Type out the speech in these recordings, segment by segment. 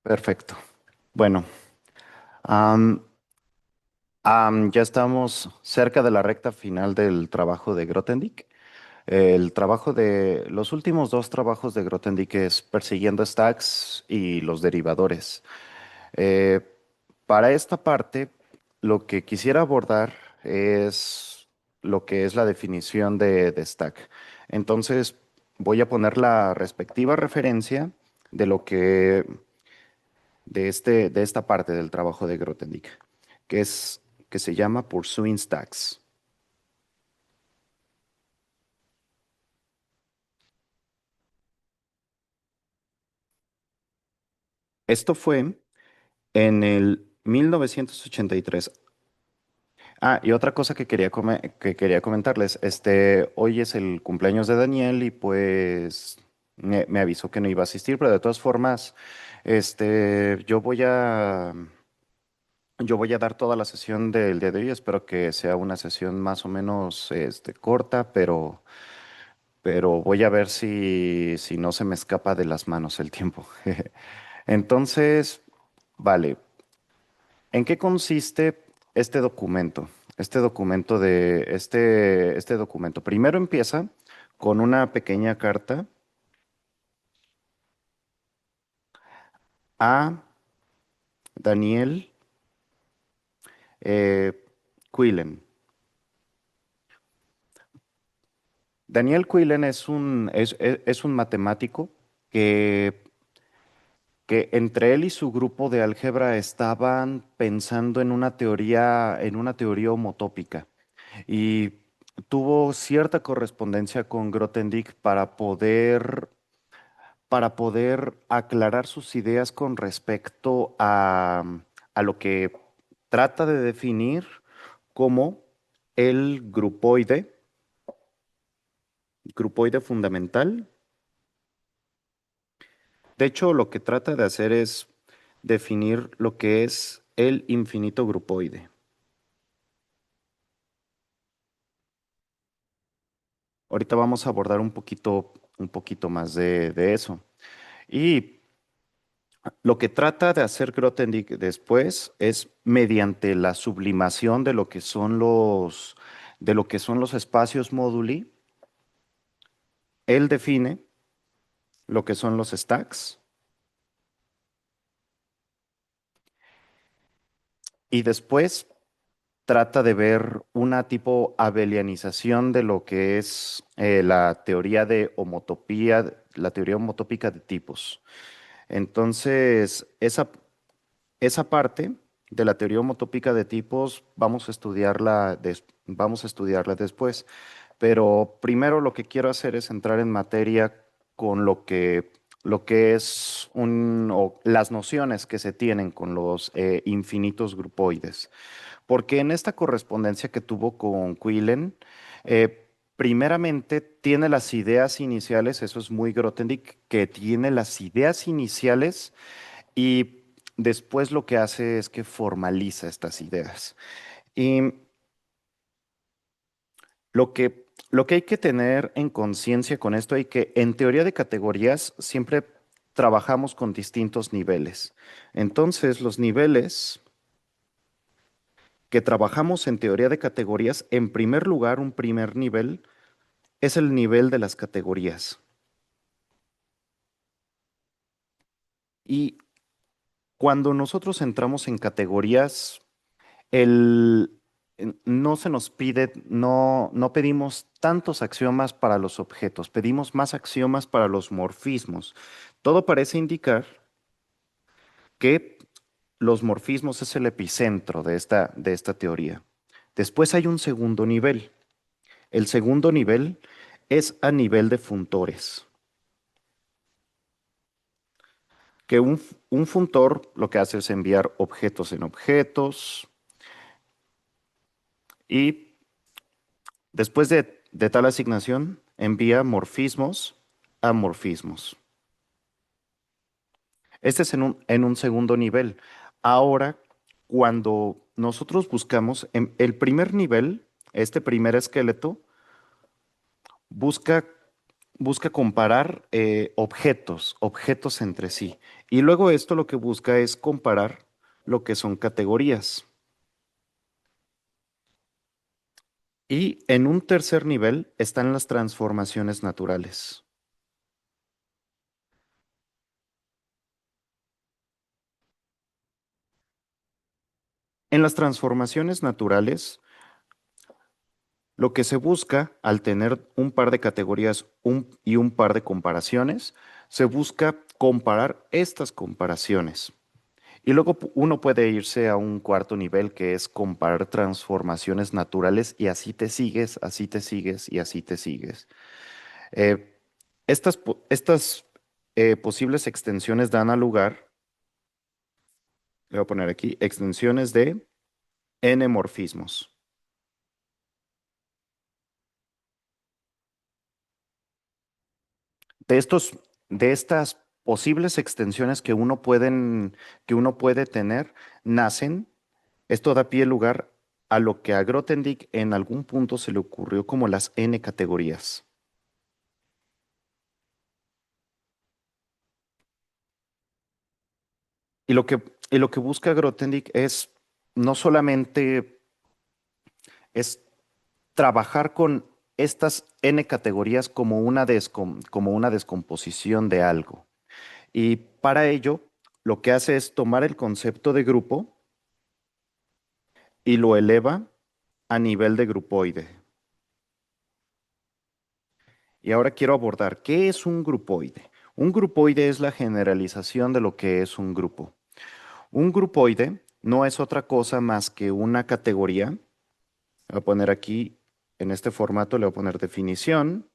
Perfecto. Bueno, am, ya estamos cerca de la recta final del trabajo de Grothendieck. El trabajo de los últimos dos trabajos de Grothendieck es persiguiendo stacks y los derivadores. Eh, para esta parte, lo que quisiera abordar es lo que es la definición de stack. Entonces, voy a poner la respectiva referencia de lo que de esta parte del trabajo de Grothendieck, que se llama Pursuing Stacks. Esto fue en el 1983. Y otra cosa que que quería comentarles, hoy es el cumpleaños de Daniel y pues me avisó que no iba a asistir, pero de todas formas, yo yo voy a dar toda la sesión del día de hoy. Espero que sea una sesión más o menos, corta, pero voy a ver si no se me escapa de las manos el tiempo. Entonces, vale, ¿en qué consiste este documento? Este documento primero empieza con una pequeña carta a Daniel eh, Quillen. Daniel Quillen es un matemático que que entre él y su grupo de álgebra estaban pensando en una teoría homotópica y tuvo cierta correspondencia con Grothendieck para poder aclarar sus ideas con respecto a lo que trata de definir como el grupoide fundamental. De hecho, lo que trata de hacer es definir lo que es el infinito grupoide. Ahorita vamos a abordar un poquito más de eso. Y lo que trata de hacer Grothendieck después es mediante la sublimación de lo que son de lo que son los espacios móduli, él define lo que son los stacks y después trata de ver una tipo abelianización de lo que es la teoría de homotopía, la teoría homotópica de tipos. Entonces, esa parte de la teoría homotópica de tipos vamos a estudiarla después, pero primero lo que quiero hacer es entrar en materia con lo que es o las nociones que se tienen con los infinitos grupoides. Porque en esta correspondencia que tuvo con Quillen, primeramente tiene las ideas iniciales, eso es muy Grothendieck, que tiene las ideas iniciales y después lo que hace es que formaliza estas ideas. Y lo que hay que tener en conciencia con esto es que en teoría de categorías siempre trabajamos con distintos niveles. Entonces, los niveles que trabajamos en teoría de categorías, en primer lugar, un primer nivel es el nivel de las categorías. Y cuando nosotros entramos en categorías, no se nos pide, no pedimos tantos axiomas para los objetos, pedimos más axiomas para los morfismos. Todo parece indicar que los morfismos es el epicentro de esta teoría. Después hay un segundo nivel. El segundo nivel es a nivel de funtores, que un funtor lo que hace es enviar objetos en objetos y después de tal asignación, envía morfismos a morfismos. Este es en un segundo nivel. Ahora, cuando nosotros buscamos en el primer nivel, este primer esqueleto busca busca comparar objetos entre sí. Y luego esto lo que busca es comparar lo que son categorías. Y en un tercer nivel están las transformaciones naturales. En las transformaciones naturales, lo que se busca al tener un par de categorías y un par de comparaciones, se busca comparar estas comparaciones. Y luego uno puede irse a un cuarto nivel que es comparar transformaciones naturales y así te sigues, así te sigues y así te sigues. Eh, estas posibles extensiones dan a lugar, le voy a poner aquí, extensiones de n-morfismos. De estos, de estas posibles extensiones que uno puede tener, nacen, esto da pie lugar a lo que a Grothendieck en algún punto se le ocurrió como las n categorías. Y y lo que busca Grothendieck es no solamente es trabajar con estas n categorías como como una descomposición de algo. Y para ello, lo que hace es tomar el concepto de grupo y lo eleva a nivel de grupoide. Y ahora quiero abordar, ¿qué es un grupoide? Un grupoide es la generalización de lo que es un grupo. Un grupoide no es otra cosa más que una categoría. Voy a poner aquí, en este formato, le voy a poner definición.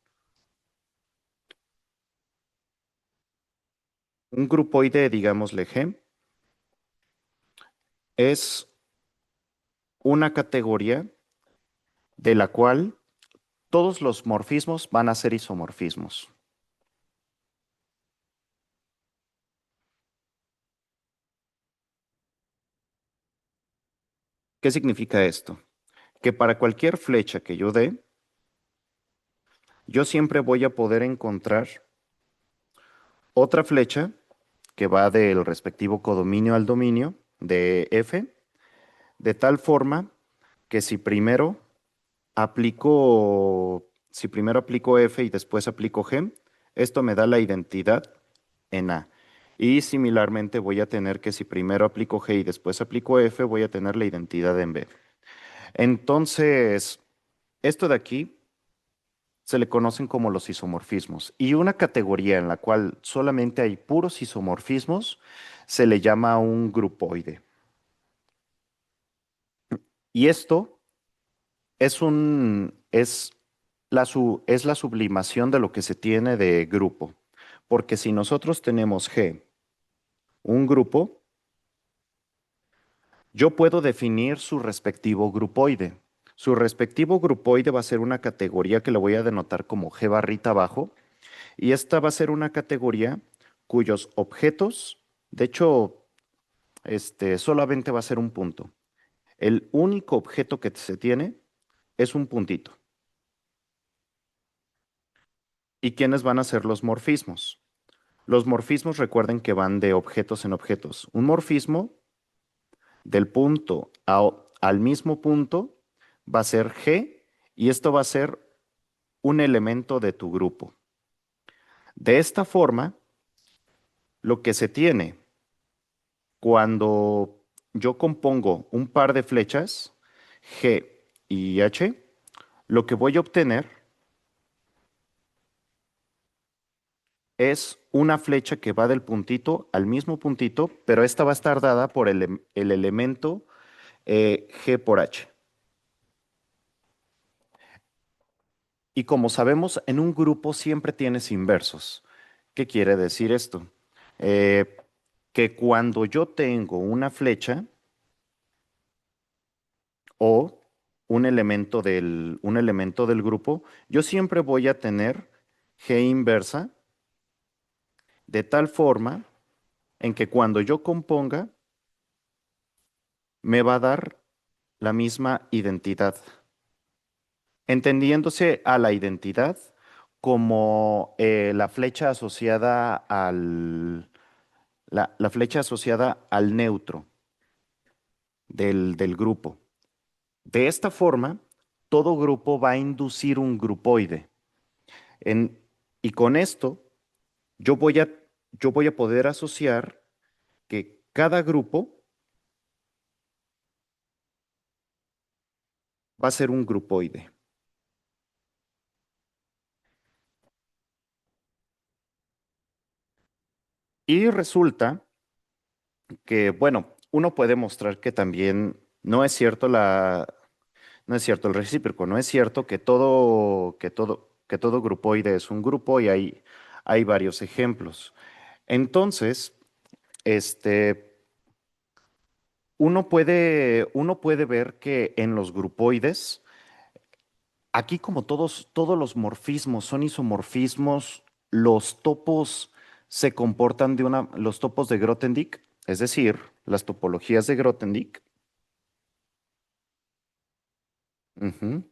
Un grupoide, digámosle G, es una categoría de la cual todos los morfismos van a ser isomorfismos. ¿Qué significa esto? Que para cualquier flecha que yo dé, yo siempre voy a poder encontrar otra flecha que va del respectivo codominio al dominio de F, de tal forma que si primero aplico F y después aplico G, esto me da la identidad en A. Y similarmente voy a tener que si primero aplico G y después aplico F, voy a tener la identidad en B. Entonces, esto de aquí se le conocen como los isomorfismos. Y una categoría en la cual solamente hay puros isomorfismos se le llama un grupoide. Y esto es la sublimación de lo que se tiene de grupo. Porque si nosotros tenemos G, un grupo, yo puedo definir su respectivo grupoide. Su respectivo grupoide va a ser una categoría que le voy a denotar como G barrita abajo. Y esta va a ser una categoría cuyos objetos, de hecho, solamente va a ser un punto. El único objeto que se tiene es un puntito. ¿Y quiénes van a ser los morfismos? Los morfismos recuerden que van de objetos en objetos. Un morfismo del punto al mismo punto va a ser G y esto va a ser un elemento de tu grupo. De esta forma, lo que se tiene cuando yo compongo un par de flechas, G y H, lo que voy a obtener es una flecha que va del puntito al mismo puntito, pero esta va a estar dada por el elemento G por H. Y como sabemos, en un grupo siempre tienes inversos. ¿Qué quiere decir esto? Eh, que cuando yo tengo una flecha o un elemento del grupo, yo siempre voy a tener G inversa de tal forma en que cuando yo componga me va a dar la misma identidad, entendiéndose a la identidad como la flecha asociada la flecha asociada al neutro del grupo. De esta forma, todo grupo va a inducir un grupoide. En- y con esto, yo voy a, yo voy a poder asociar que cada grupo va a ser un grupoide. Y resulta que, bueno, uno puede mostrar que también no es cierto el recíproco, no es cierto que todo grupoide es un grupo y hay varios ejemplos. Entonces, este, uno puede ver que en los grupoides, aquí como todos los morfismos son isomorfismos, los topos se comportan los topos de Grothendieck, es decir, las topologías de Grothendieck, ujú,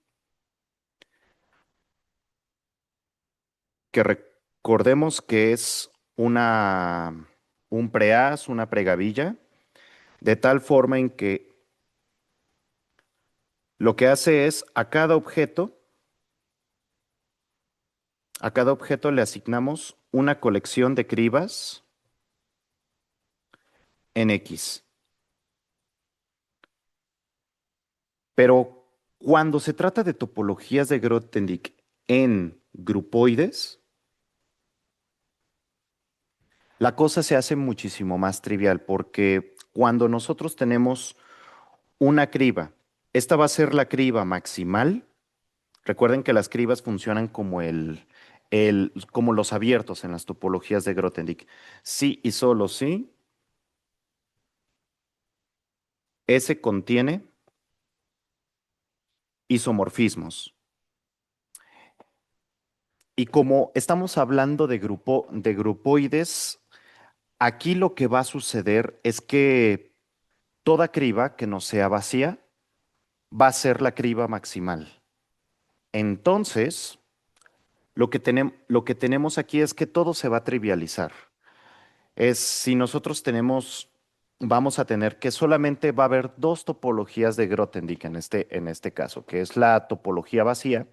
que recordemos que es un preas, una pregavilla, de tal forma en que lo que hace es a cada objeto le asignamos una colección de cribas en X. Pero cuando se trata de topologías de Grothendieck en grupoides, la cosa se hace muchísimo más trivial porque cuando nosotros tenemos una criba, esta va a ser la criba maximal. Recuerden que las cribas funcionan como como los abiertos en las topologías de Grothendieck. Sí y solo sí, S contiene isomorfismos. Y como estamos hablando de grupoides, aquí lo que va a suceder es que toda criba que no sea vacía va a ser la criba maximal. Entonces, lo que tenemos aquí es que todo se va a trivializar. Es si nosotros vamos a tener que solamente va a haber dos topologías de Grothendieck en este caso, que es la topología vacía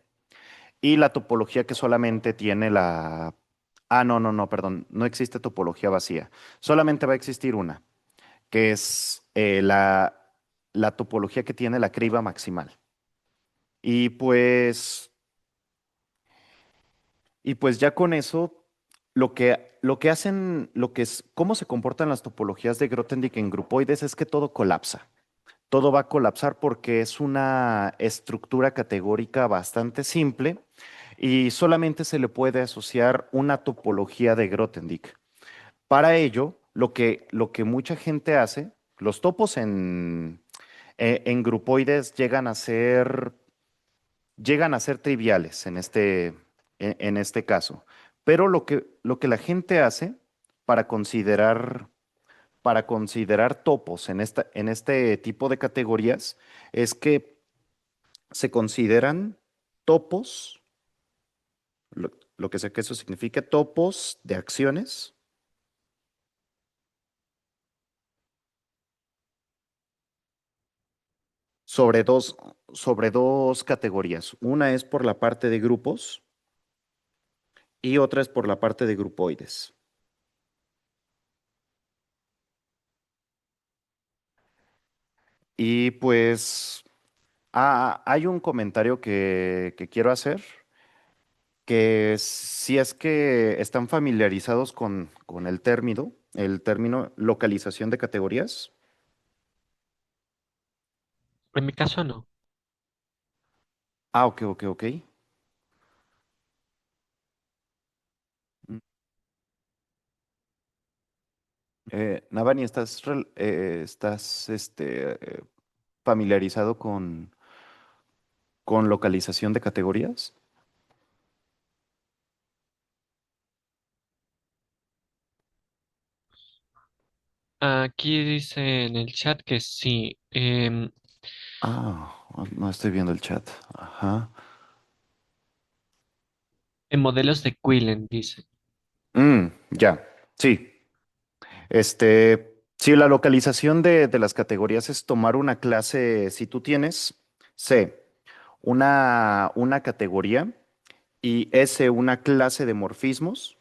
y la topología que solamente tiene la... Ah, no, perdón, no existe topología vacía. Solamente va a existir una, que es la topología que tiene la criba maximal. Y pues, y pues ya con eso, lo que hacen, cómo se comportan las topologías de Grothendieck en grupoides es que todo colapsa. Todo va a colapsar porque es una estructura categórica bastante simple y solamente se le puede asociar una topología de Grothendieck. Para ello, lo que mucha gente hace, los topos en grupoides llegan a ser triviales en este caso. Pero lo que la gente hace para para considerar topos en este tipo de categorías es que se consideran topos, lo que sé que eso significa, topos de acciones sobre sobre dos categorías. Una es por la parte de grupos y otra es por la parte de grupoides. Y pues hay un comentario que quiero hacer, que si es que están familiarizados con el término localización de categorías. En mi caso no. Ah, ok. Mm. Navani, ¿estás familiarizado con localización de categorías? Aquí dice en el chat que sí. Ah, no estoy viendo el chat. Ajá. En modelos de Quillen, dice. Ya, sí. Sí, la localización de las categorías es tomar una clase, si tú tienes C, una categoría y S, una clase de morfismos.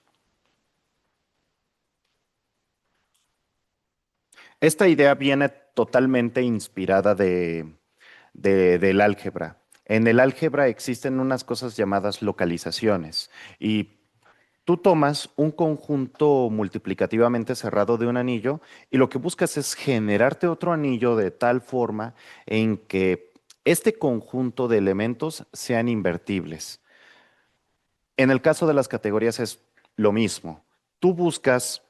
Esta idea viene totalmente inspirada del álgebra. En el álgebra existen unas cosas llamadas localizaciones y tú tomas un conjunto multiplicativamente cerrado de un anillo y lo que buscas es generarte otro anillo de tal forma en que este conjunto de elementos sean invertibles. En el caso de las categorías es lo mismo. Tú buscas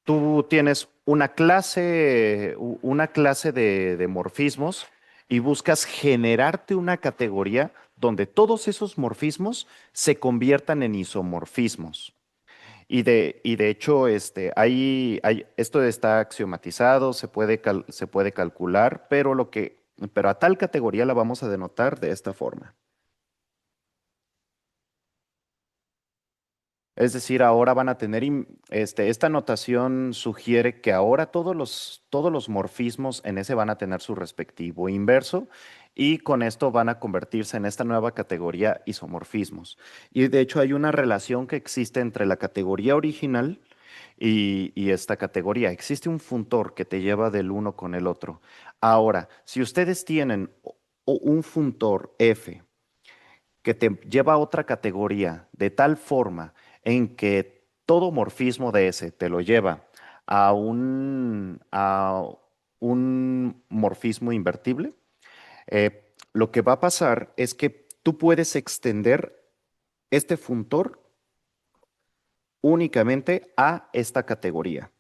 Tú tienes una clase de morfismos y buscas generarte una categoría donde todos esos morfismos se conviertan en isomorfismos. Y de hecho, esto está axiomatizado, se puede calcular, pero a tal categoría la vamos a denotar de esta forma. Es decir, ahora van a tener, esta notación sugiere que ahora todos los morfismos en ese van a tener su respectivo inverso y con esto van a convertirse en esta nueva categoría isomorfismos. Y de hecho hay una relación que existe entre la categoría original y esta categoría. Existe un funtor que te lleva del uno con el otro. Ahora, si ustedes tienen un funtor F, que te lleva a otra categoría de tal forma en que todo morfismo de ese te lo lleva a un morfismo invertible, lo que va a pasar es que tú puedes extender este funtor únicamente a esta categoría.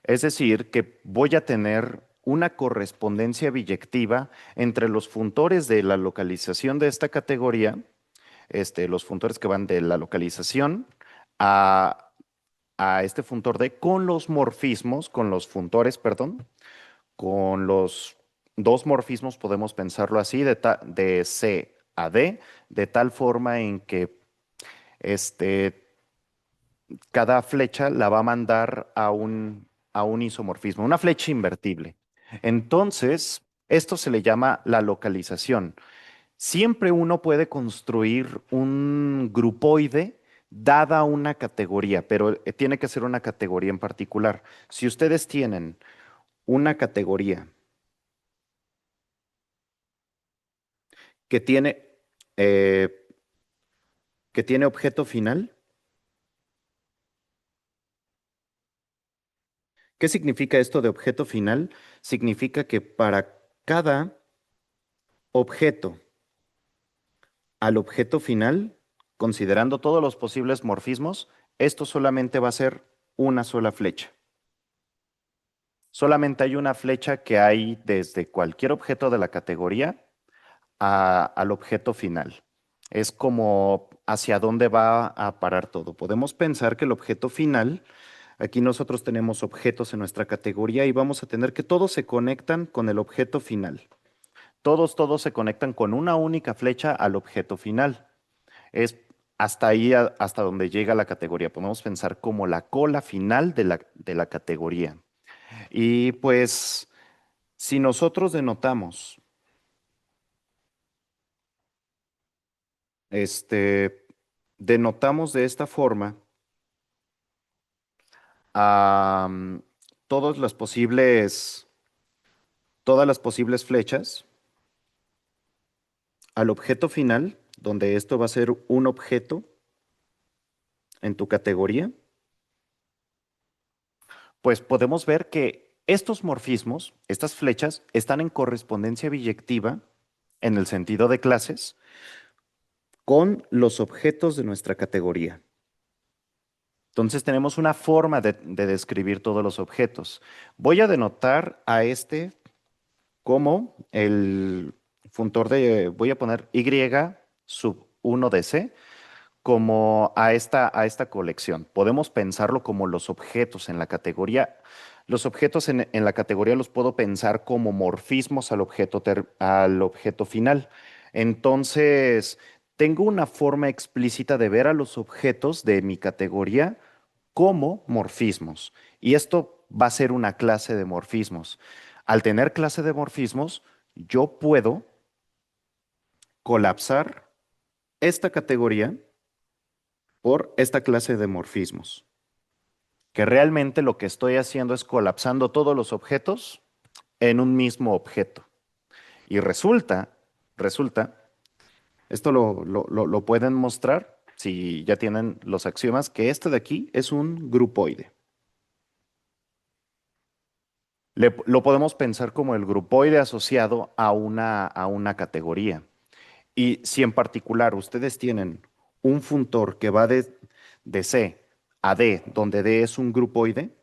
Es decir, que voy a tener una correspondencia biyectiva entre los funtores de la localización de esta categoría, los funtores que van de la localización a, a este funtor D con los morfismos, con los funtores, perdón, con los dos morfismos, podemos pensarlo así, de C a D, de tal forma en que este, cada flecha la va a mandar a un isomorfismo, una flecha invertible. Entonces, esto se le llama la localización. Siempre uno puede construir un grupoide dada una categoría, pero tiene que ser una categoría en particular. Si ustedes tienen una categoría que tiene, eh, que tiene objeto final, ¿qué significa esto de objeto final? Significa que para cada objeto al objeto final, considerando todos los posibles morfismos, esto solamente va a ser una sola flecha. Solamente hay una flecha que hay desde cualquier objeto de la categoría al objeto final. Es como hacia dónde va a parar todo. Podemos pensar que el objeto final, aquí nosotros tenemos objetos en nuestra categoría y vamos a tener que todos se conectan con el objeto final. Todos se conectan con una única flecha al objeto final. Es hasta ahí, hasta donde llega la categoría. Podemos pensar como la cola final de la categoría. Y pues, si nosotros este, denotamos de esta forma a todas todas las posibles flechas al objeto final, donde esto va a ser un objeto en tu categoría, pues podemos ver que estos morfismos, estas flechas, están en correspondencia biyectiva en el sentido de clases con los objetos de nuestra categoría. Entonces tenemos una forma de describir todos los objetos. Voy a denotar a este como el voy a poner Y sub 1 de C como a esta colección. Podemos pensarlo como los objetos en la categoría. Los objetos en la categoría los puedo pensar como morfismos al objeto final. Entonces, tengo una forma explícita de ver a los objetos de mi categoría como morfismos. Y esto va a ser una clase de morfismos. Al tener clase de morfismos, yo puedo colapsar esta categoría por esta clase de morfismos, que realmente lo que estoy haciendo es colapsando todos los objetos en un mismo objeto. Y resulta, esto lo pueden mostrar si ya tienen los axiomas, que este de aquí es un grupoide. Lo podemos pensar como el grupoide asociado a una categoría. Y si en particular ustedes tienen un funtor que va de C a D, donde D es un grupoide,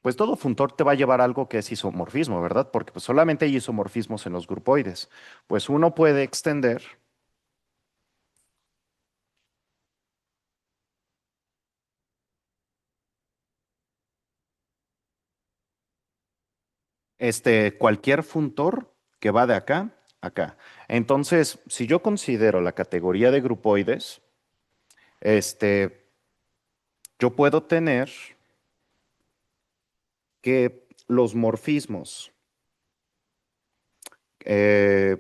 pues todo funtor te va a llevar a algo que es isomorfismo, ¿verdad? Porque pues, solamente hay isomorfismos en los grupoides. Pues uno puede extender cualquier funtor que va de acá a acá. Entonces, si yo considero la categoría de grupoides, este, yo puedo tener que los morfismos, eh,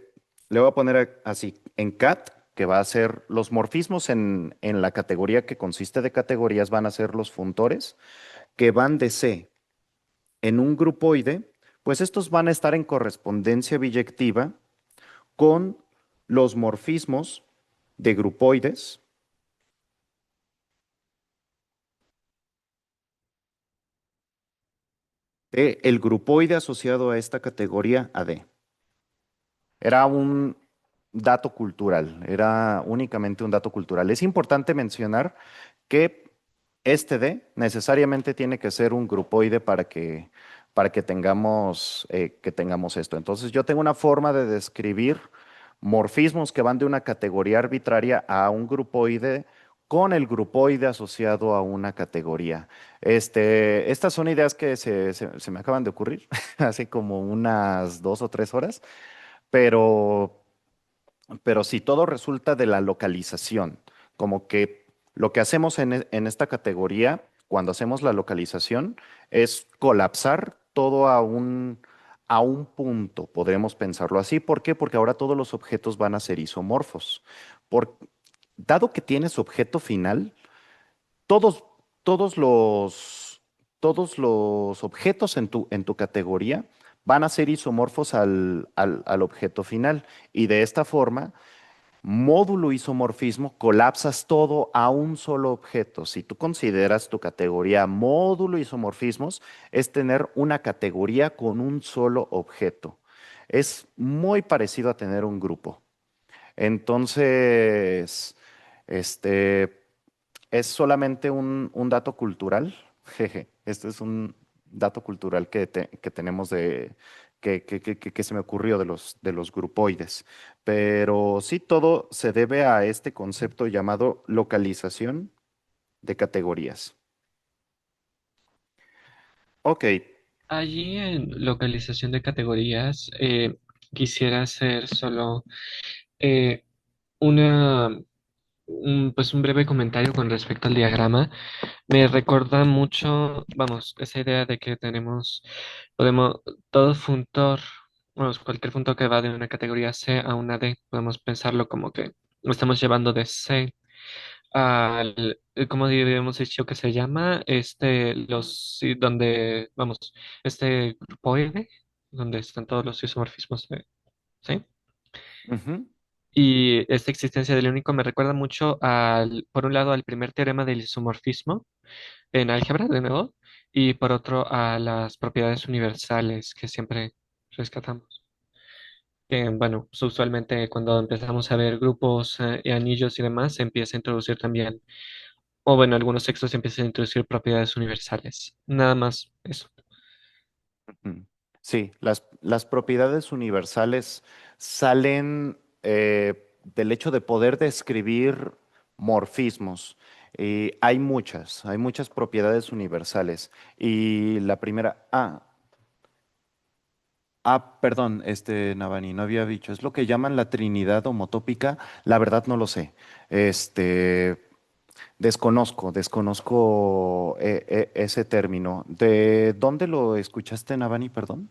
le voy a poner así, en CAT, que va a ser los morfismos en la categoría que consiste de categorías, van a ser los funtores que van de C en un grupoide, pues estos van a estar en correspondencia biyectiva con los morfismos de grupoides de el grupoide asociado a esta categoría AD. Era un dato cultural, era únicamente un dato cultural. Es importante mencionar que este D necesariamente tiene que ser un grupoide para que tengamos esto. Entonces yo tengo una forma de describir morfismos que van de una categoría arbitraria a un grupoide con el grupoide asociado a una categoría. Estas son ideas que se me acaban de ocurrir hace como unas 2 o 3 horas, pero si todo resulta de la localización, como que lo que hacemos en esta categoría, cuando hacemos la localización, es colapsar todo a un punto, podremos pensarlo así. ¿Por qué? Porque ahora todos los objetos van a ser isomorfos. Por, dado que tienes objeto final, todos, todos los, todos los objetos en tu categoría van a ser isomorfos al objeto final. Y de esta forma, módulo isomorfismo, colapsas todo a un solo objeto. Si tú consideras tu categoría módulo isomorfismos, es tener una categoría con un solo objeto. Es muy parecido a tener un grupo. Entonces, este es solamente un dato cultural. Jeje, este es un dato cultural que tenemos que se me ocurrió de los grupoides. Pero sí, todo se debe a este concepto llamado localización de categorías. Ok. Allí en localización de categorías, quisiera hacer solo eh, una, pues un breve comentario con respecto al diagrama. Me recuerda mucho, vamos, esa idea de que podemos, todo funtor, vamos, cualquier funtor que va de una categoría C a una D, podemos pensarlo como que lo estamos llevando de C al, ¿cómo habíamos dicho que se llama? Sí, donde, vamos, este grupoide, donde están todos los isomorfismos, ¿sí? Ujú, Y esta existencia del único me recuerda mucho por un lado, al primer teorema del isomorfismo en álgebra, de nuevo, y por otro, a las propiedades universales que siempre rescatamos. Que, bueno, pues, usualmente cuando empezamos a ver grupos y anillos y demás, se empieza a introducir también, o bueno, algunos textos se empiezan a introducir propiedades universales. Nada más eso. ujú. Sí, las propiedades universales salen del hecho de poder describir morfismos. Y hay muchas propiedades universales. Y la primera, Perdón, Navani, no había dicho, es lo que llaman la Trinidad homotópica. La verdad no lo sé. Este, desconozco ese término. ¿De dónde lo escuchaste, Navani, perdón?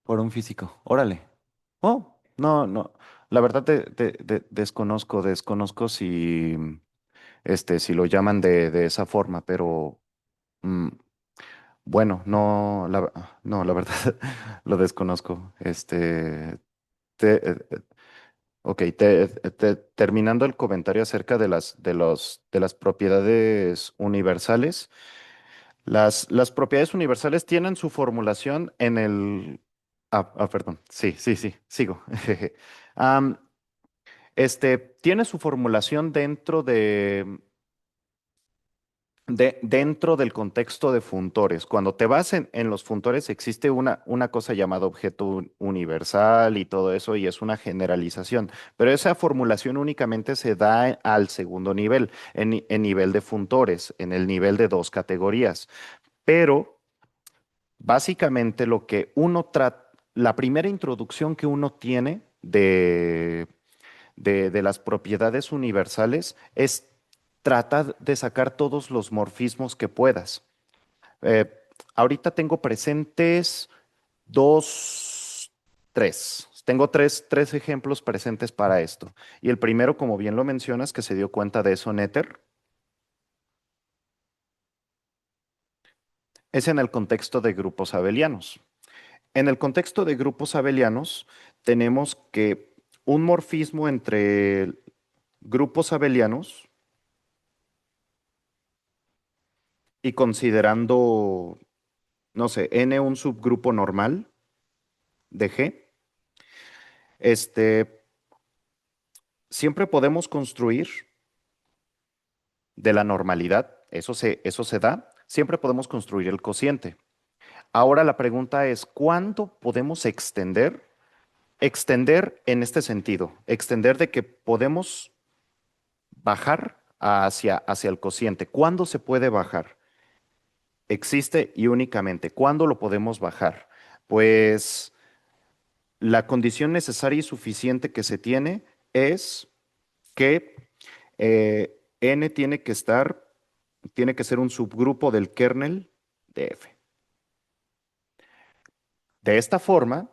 Por un físico. Órale. Oh, no, no. La verdad desconozco si lo llaman de esa forma, pero mm, bueno, no, la verdad lo desconozco. Te, ok, terminando el comentario acerca de las propiedades universales. Las propiedades universales tienen su formulación en el... perdón. Sí, sí, sí, sigo. Am, tiene su formulación dentro del contexto de funtores. Cuando te vas en los funtores existe una cosa llamada objeto universal y todo eso y es una generalización, pero esa formulación únicamente se da al segundo nivel, en nivel de funtores, en el nivel de dos categorías. Pero básicamente la primera introducción que uno tiene de las propiedades universales es tratar de sacar todos los morfismos que puedas. Eh, Ahorita tengo presentes dos, tres. Tengo tres ejemplos presentes para esto. Y el primero, como bien lo mencionas, que se dio cuenta de eso Nether, es en el contexto de grupos abelianos. En el contexto de grupos abelianos, tenemos que un morfismo entre grupos abelianos y considerando, no sé, n un subgrupo normal de G, este, siempre podemos construir de la normalidad, eso se da, siempre podemos construir el cociente. Ahora la pregunta es, ¿cuándo podemos extender? Extender en este sentido, extender de que podemos bajar hacia el cociente. ¿Cuándo se puede bajar? Existe y únicamente. ¿Cuándo lo podemos bajar? Pues la condición necesaria y suficiente que se tiene es que N tiene que ser un subgrupo del kernel de F. De esta forma,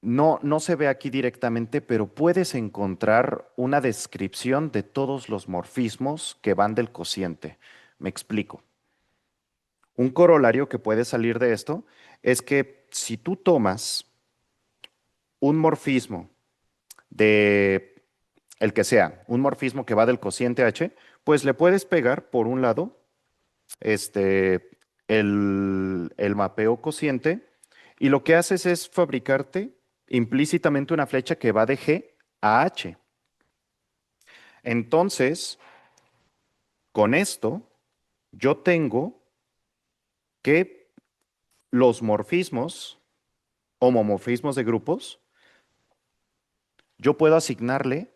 no se ve aquí directamente, pero puedes encontrar una descripción de todos los morfismos que van del cociente. Me explico. Un corolario que puede salir de esto es que si tú tomas un morfismo de el que sea, un morfismo que va del cociente H, pues le puedes pegar por un lado este, el mapeo cociente y lo que haces es fabricarte implícitamente una flecha que va de G a H. Entonces, con esto, yo tengo que los morfismos, homomorfismos de grupos, yo puedo asignarle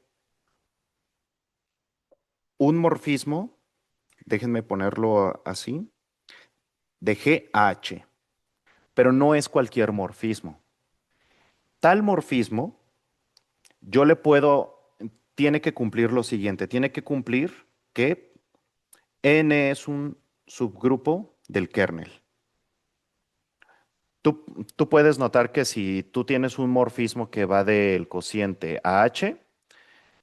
un morfismo, déjenme ponerlo así, de G a H, pero no es cualquier morfismo. Tal morfismo, yo le puedo, tiene que cumplir lo siguiente, tiene que cumplir que N es un subgrupo del kernel. Tú puedes notar que si tú tienes un morfismo que va del cociente a H,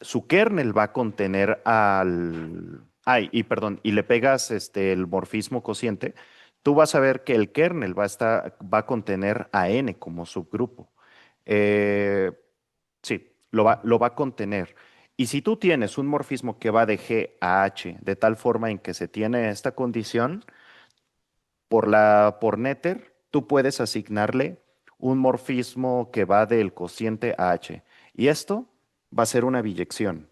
su kernel va a contener y le pegas el morfismo cociente, tú vas a ver que el kernel va a contener a N como subgrupo. Eh, sí, lo va a contener. Y si tú tienes un morfismo que va de G a H, de tal forma en que se tiene esta condición, por Nether, tú puedes asignarle un morfismo que va del cociente a H. Y esto va a ser una biyección.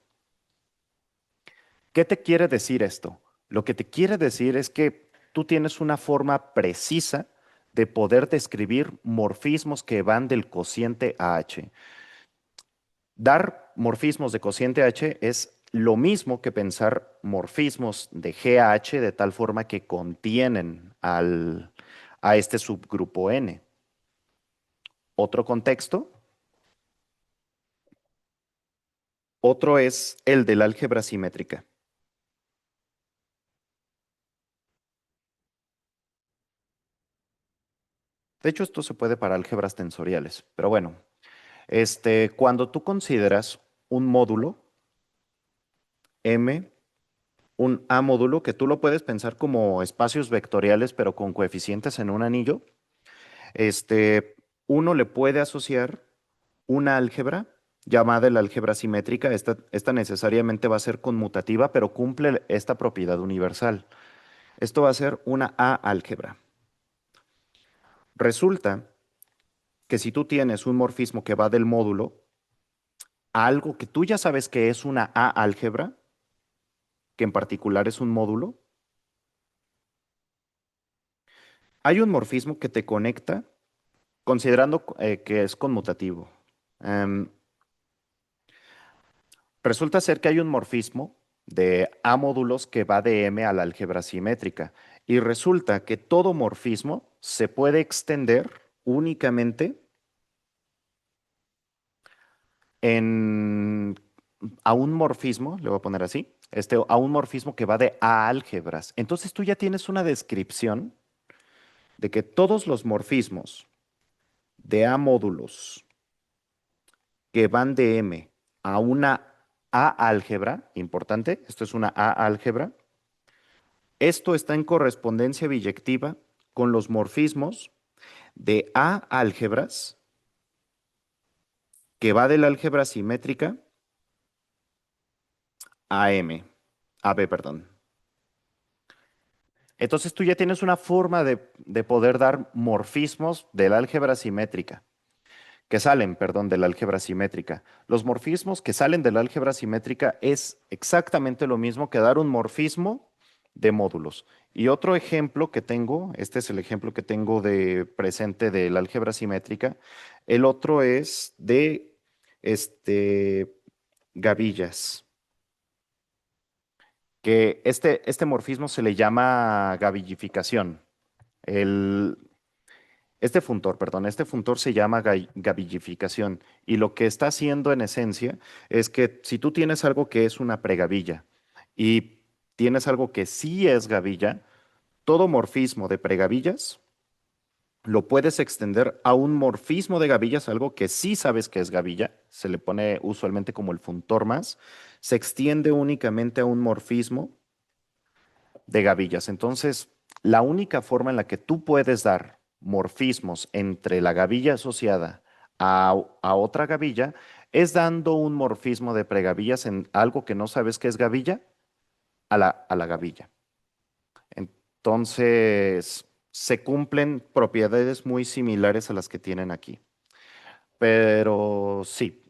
¿Qué te quiere decir esto? Lo que te quiere decir es que tú tienes una forma precisa de poder describir morfismos que van del cociente a H. Dar morfismos de cociente H es lo mismo que pensar morfismos de GH de tal forma que contienen a este subgrupo N. Otro contexto, otro es el del álgebra simétrica. De hecho, esto se puede para álgebras tensoriales, pero bueno, cuando tú consideras un módulo M, un A módulo, que tú lo puedes pensar como espacios vectoriales, pero con coeficientes en un anillo, uno le puede asociar una álgebra llamada el álgebra simétrica. Esta necesariamente va a ser conmutativa, pero cumple esta propiedad universal. Esto va a ser una A álgebra. Resulta que si tú tienes un morfismo que va del módulo a algo que tú ya sabes que es una A álgebra, que en particular es un módulo, hay un morfismo que te conecta considerando que es conmutativo. Em, Resulta ser que hay un morfismo de A módulos que va de M a la álgebra simétrica. Y resulta que todo morfismo se puede extender únicamente en, a un morfismo, le voy a poner así, a un morfismo que va de A álgebras. Entonces tú ya tienes una descripción de que todos los morfismos de A módulos que van de M a una A álgebra, importante, esto es una A álgebra, esto está en correspondencia biyectiva con los morfismos de A álgebras, que va de la álgebra simétrica a M, a B, perdón. Entonces tú ya tienes una forma de poder dar morfismos de la álgebra simétrica, que salen, perdón, de la álgebra simétrica. Los morfismos que salen de la álgebra simétrica es exactamente lo mismo que dar un morfismo de módulos. Y otro ejemplo que tengo, este es el ejemplo que tengo de presente de la álgebra simétrica, el otro es de gavillas, que este morfismo se le llama gavillificación. El, este funtor se llama gavillificación y lo que está haciendo en esencia es que si tú tienes algo que es una pregavilla y tienes algo que sí es gavilla, todo morfismo de pregavillas lo puedes extender a un morfismo de gavillas, algo que sí sabes que es gavilla, se le pone usualmente como el funtor más, se extiende únicamente a un morfismo de gavillas. Entonces, la única forma en la que tú puedes dar morfismos entre la gavilla asociada a otra gavilla es dando un morfismo de pregavillas en algo que no sabes que es gavilla a la gavilla. Entonces, se cumplen propiedades muy similares a las que tienen aquí. Pero sí,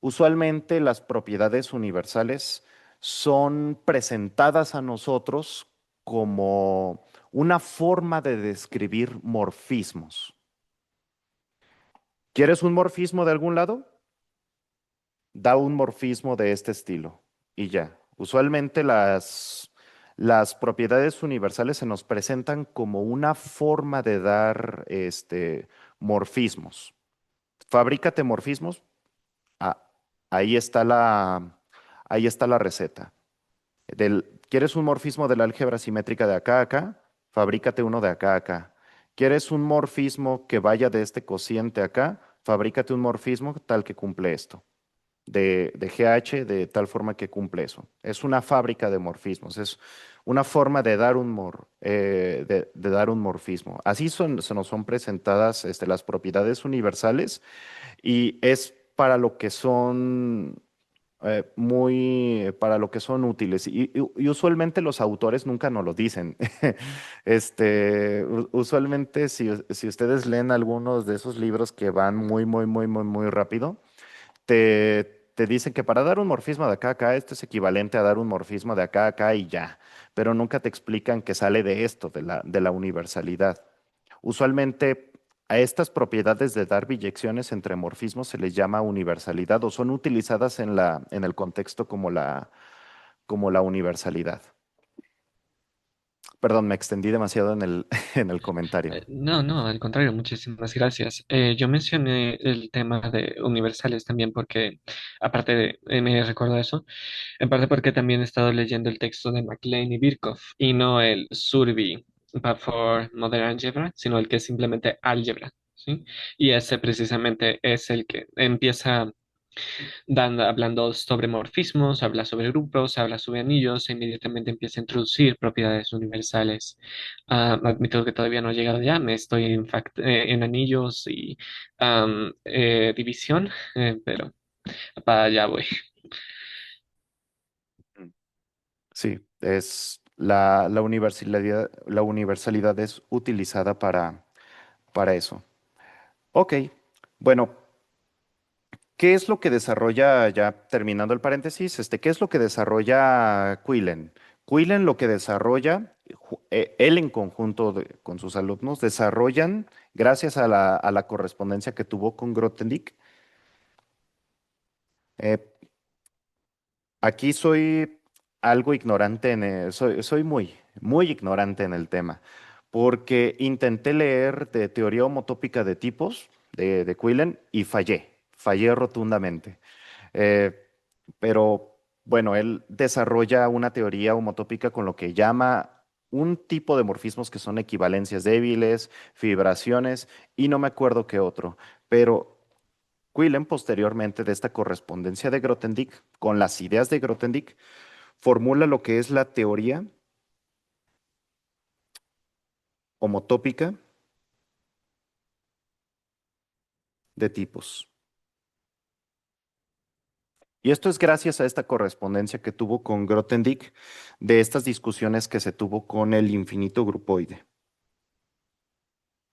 usualmente las propiedades universales son presentadas a nosotros como una forma de describir morfismos. ¿Quieres un morfismo de algún lado? Da un morfismo de este estilo y ya. Usualmente las propiedades universales se nos presentan como una forma de dar morfismos. Fabrícate morfismos. Ah, ahí está ahí está la receta. ¿Quieres un morfismo de la álgebra simétrica de acá a acá? Fabrícate uno de acá a acá. ¿Quieres un morfismo que vaya de este cociente acá? Fabrícate un morfismo tal que cumple esto. De GH de tal forma que cumple eso. Es una fábrica de morfismos, es una forma de dar de dar un morfismo. Así se nos son presentadas las propiedades universales y es para lo que son para lo que son útiles. Y usualmente los autores nunca nos lo dicen. Usualmente si ustedes leen algunos de esos libros que van muy, muy, muy, muy, muy rápido, te dicen que para dar un morfismo de acá a acá, esto es equivalente a dar un morfismo de acá a acá y ya, pero nunca te explican que sale de esto, de la universalidad. Usualmente a estas propiedades de dar biyecciones entre morfismos se les llama universalidad o son utilizadas en el contexto como la universalidad. Perdón, me extendí demasiado en en el comentario. No, no, al contrario, muchísimas gracias. Yo mencioné el tema de universales también porque, aparte me recuerdo eso, en parte porque también he estado leyendo el texto de MacLean y Birkhoff y no el Survey for Modern Algebra, sino el que es simplemente álgebra, ¿sí? Y ese precisamente es el que empieza hablando sobre morfismos, habla sobre grupos, habla sobre anillos e inmediatamente empieza a introducir propiedades universales. Admito que todavía no he llegado ya, me estoy en anillos y división, pero para allá voy. Mm. Sí, es la universalidad es utilizada para eso. Ok, bueno, ¿qué es lo que desarrolla, ya terminando el paréntesis, qué es lo que desarrolla Quillen? Quillen lo que desarrolla, él en conjunto con sus alumnos, desarrollan, gracias a a la correspondencia que tuvo con Grothendieck. eh, Aquí soy algo ignorante soy muy ignorante en el tema, porque intenté leer de teoría homotópica de tipos de Quillen y fallé rotundamente. Eh, pero bueno, él desarrolla una teoría homotópica con lo que llama un tipo de morfismos que son equivalencias débiles, fibraciones y no me acuerdo qué otro. Pero Quillen, posteriormente de esta correspondencia de Grothendieck con las ideas de Grothendieck, formula lo que es la teoría homotópica de tipos. Y esto es gracias a esta correspondencia que tuvo con Grothendieck de estas discusiones que se tuvo con el infinito grupoide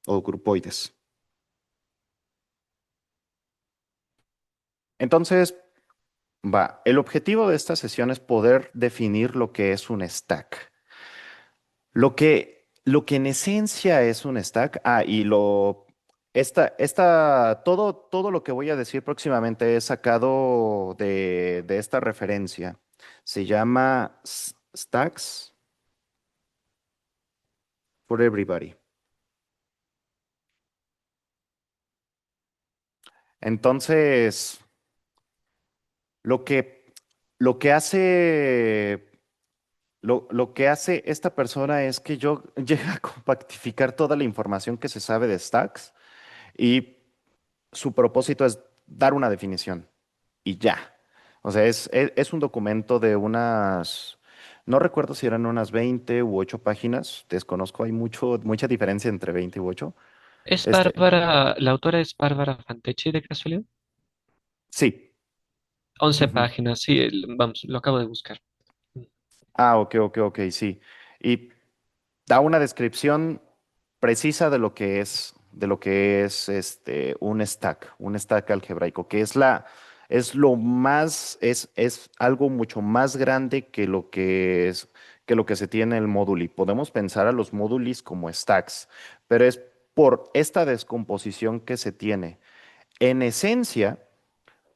o grupoides. Entonces, el objetivo de esta sesión es poder definir lo que es un stack. Lo que en esencia es un stack, todo lo que voy a decir próximamente es sacado de esta referencia. Se llama Stacks for Everybody. Entonces, lo que, lo que hace, lo que hace esta persona es que yo llegue a compactificar toda la información que se sabe de Stacks y su propósito es dar una definición y ya. O sea, es un documento de no recuerdo si eran unas 20 u 8 páginas, desconozco, hay mucha diferencia entre 20 u 8. ¿Es Este, Bárbara, la autora es Bárbara Fantecchi de casualidad? sí. 11 Ujú. páginas, sí, vamos, lo acabo de buscar. Ah, ok, sí. Y da una descripción precisa de lo que es un stack algebraico, que es lo más, es algo mucho más grande que lo que se tiene en el móduli. Podemos pensar a los módulis como stacks, pero es por esta descomposición que se tiene. En esencia,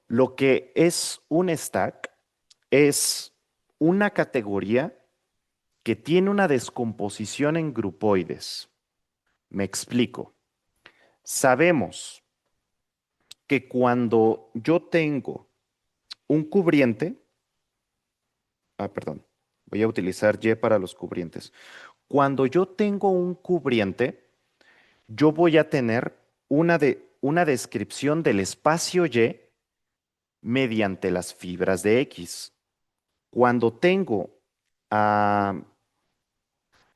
lo que es un stack es una categoría que tiene una descomposición en grupoides. Me explico. Sabemos que cuando yo tengo un cubriente, perdón, voy a utilizar Y para los cubrientes. Cuando yo tengo un cubriente, yo voy a tener una descripción del espacio Y mediante las fibras de X. Cuando tengo a,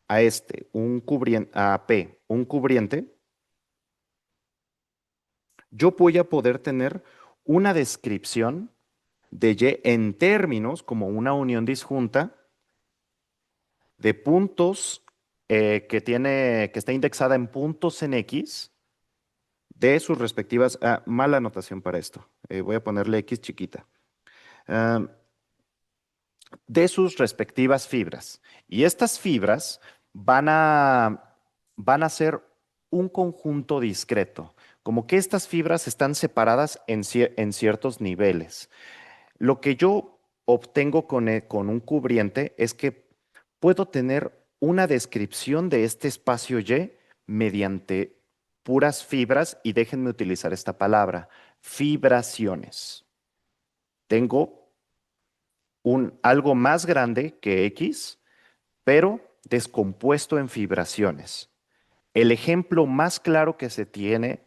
a P, un cubriente, yo voy a poder tener una descripción de Y en términos como una unión disjunta de puntos que está indexada en puntos en X de sus respectivas, mala anotación para esto, voy a ponerle X chiquita, ah, de sus respectivas fibras. Y estas fibras van a, van a ser un conjunto discreto, como que estas fibras están separadas en ciertos niveles. Lo que yo obtengo con un cubriente es que puedo tener una descripción de este espacio Y mediante puras fibras, y déjenme utilizar esta palabra, fibraciones. Tengo algo más grande que X, pero descompuesto en fibraciones. El ejemplo más claro que se tiene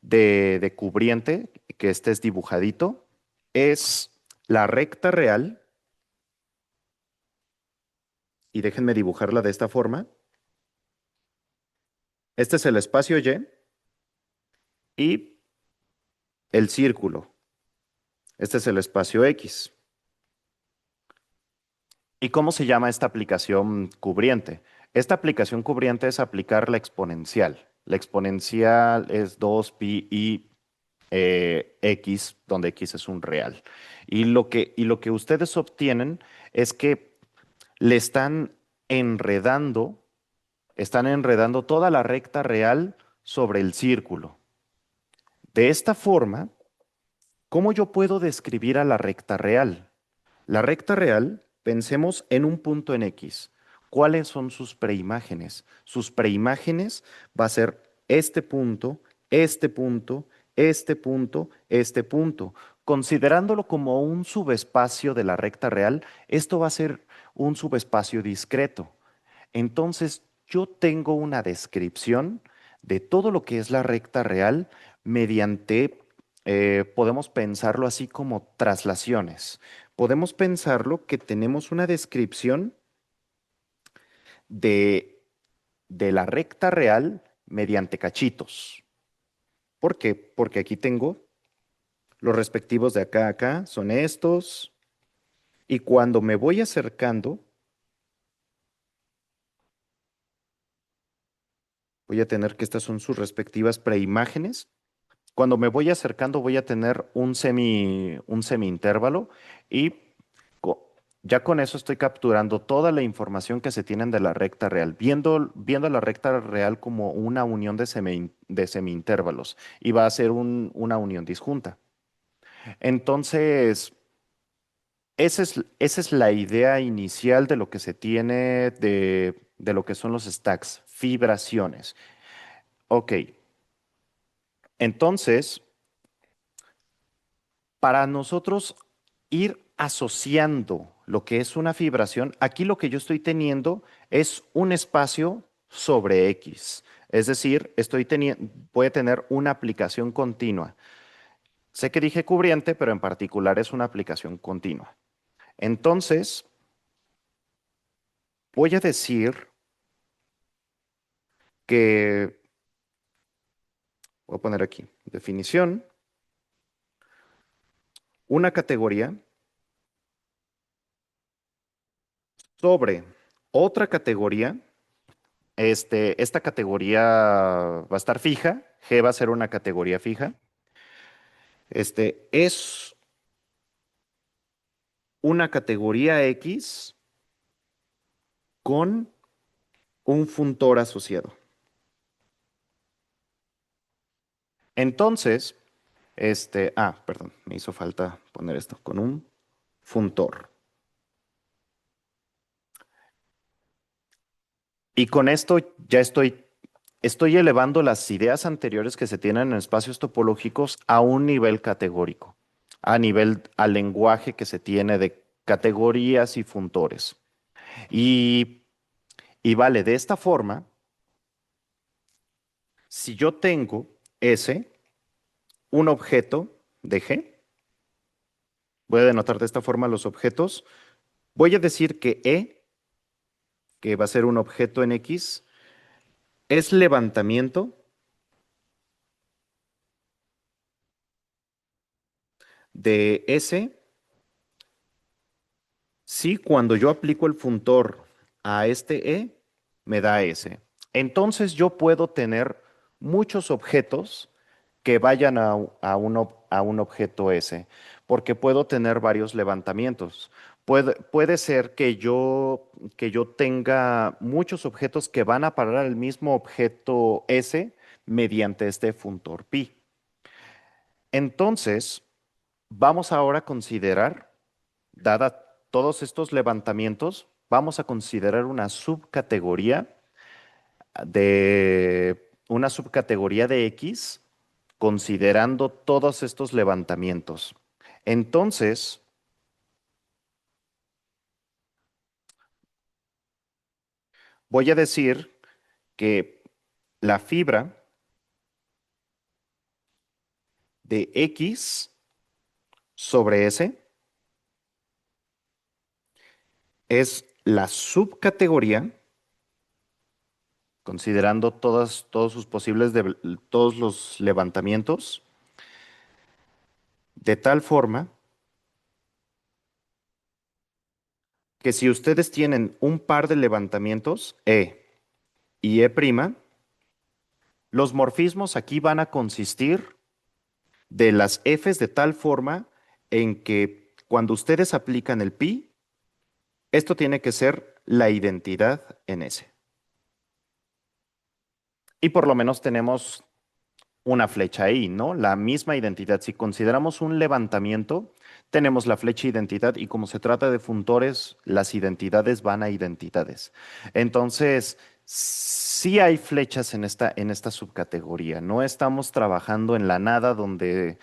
de cubriente, que este es dibujadito, es la recta real, y déjenme dibujarla de esta forma. Este es el espacio y el círculo. Este es el espacio X. ¿Y cómo se llama esta aplicación cubriente? Esta aplicación cubriente es aplicar la exponencial. La exponencial es 2pi x, donde x es un real. Y lo que ustedes obtienen es que le enredando, están enredando toda la recta real sobre el círculo. De esta forma, ¿cómo yo puedo describir a la recta real? La recta real, pensemos en un punto en X. ¿Cuáles son sus preimágenes? Sus preimágenes va a ser este punto, este punto, este punto, este punto. Considerándolo como un subespacio de la recta real, esto va a ser un subespacio discreto. Entonces, yo tengo una descripción de todo lo que es la recta real mediante, podemos pensarlo así como traslaciones. Podemos pensarlo que tenemos una descripción de, de la recta real mediante cachitos. ¿Por qué? Porque aquí tengo los respectivos de acá a acá, son estos, y cuando me voy acercando, voy a tener que estas son sus respectivas preimágenes. Cuando me voy acercando voy a tener un semi-intervalo, y ya con eso estoy capturando toda la información que se tienen de la recta real, viendo la recta real como una unión de semi-intervalos, y va a ser una unión disjunta. Entonces, esa es la idea inicial de lo que se tiene de lo que son los stacks, fibraciones. Ok, entonces, para nosotros ir asociando lo que es una fibración, aquí lo que yo estoy teniendo es un espacio sobre X. Es decir, voy a tener una aplicación continua. Sé que dije cubriente, pero en particular es una aplicación continua. Entonces, voy a decir que, voy a poner aquí, definición, una categoría sobre otra categoría. Esta categoría va a estar fija, G va a ser una categoría fija. Es una categoría X con un funtor asociado. Entonces, perdón, me hizo falta poner esto, con un funtor. Y con esto ya estoy elevando las ideas anteriores que se tienen en espacios topológicos a un nivel categórico, al lenguaje que se tiene de categorías y funtores. Y, y vale, de esta forma, si yo tengo S, un objeto de G, voy a denotar de esta forma los objetos, voy a decir que E, que va a ser un objeto en X, es levantamiento de S si cuando yo aplico el funtor a este E, me da S. Entonces yo puedo tener muchos objetos que vayan a un objeto S, porque puedo tener varios levantamientos. Puede ser que yo tenga muchos objetos que van a parar al mismo objeto S, mediante este funtor pi. Entonces, vamos ahora a considerar, dada todos estos levantamientos, vamos a considerar una subcategoría de X considerando todos estos levantamientos. Entonces, voy a decir que la fibra de X sobre S es la subcategoría, considerando todos sus todos los levantamientos, de tal forma que si ustedes tienen un par de levantamientos, E y E', los morfismos aquí van a consistir de las Fs de tal forma en que cuando ustedes aplican el pi, esto tiene que ser la identidad en S. Y por lo menos tenemos una flecha ahí, ¿no? La misma identidad. Si consideramos un levantamiento, tenemos la flecha identidad y como se trata de funtores, las identidades van a identidades. Entonces, sí hay flechas en en esta subcategoría. No estamos trabajando en la nada donde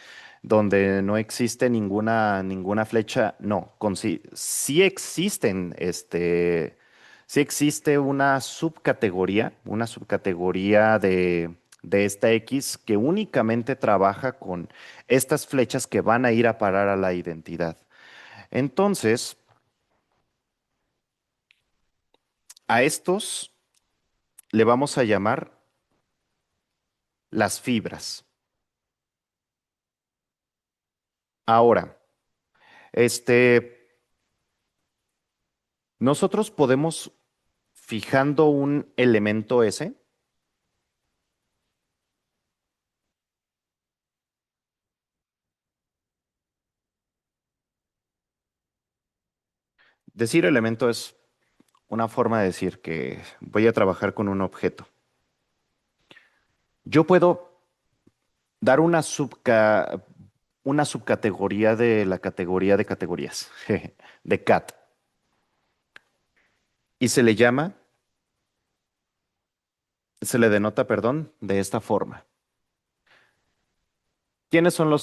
no existe ninguna flecha. No, sí existen sí existe una subcategoría de esta X que únicamente trabaja con estas flechas que van a ir a parar a la identidad. Entonces, a estos le vamos a llamar las fibras. Ahora, este, nosotros podemos, fijando un elemento S, decir elemento es una forma de decir que voy a trabajar con un objeto. Yo puedo dar una subcategoría de la categoría de categorías, de CAT, y se le denota, perdón, de esta forma. ¿Quiénes son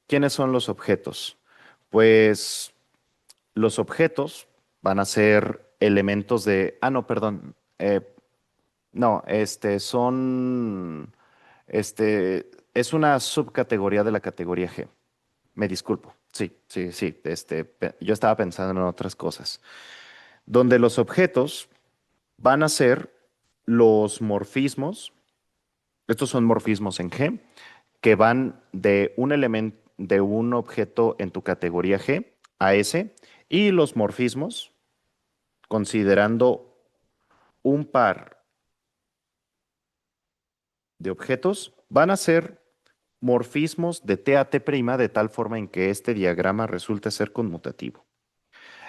quiénes son los objetos? Pues los objetos van a ser elementos no, perdón, no, es una subcategoría de la categoría G. Me disculpo. Sí, sí, sí. Yo estaba pensando en otras cosas. Donde los objetos van a ser los morfismos, estos son morfismos en G, que van de un elemento, de un objeto en tu categoría G a S, y los morfismos, considerando un par de objetos, van a ser morfismos de T a T' de tal forma en que este diagrama resulte ser conmutativo.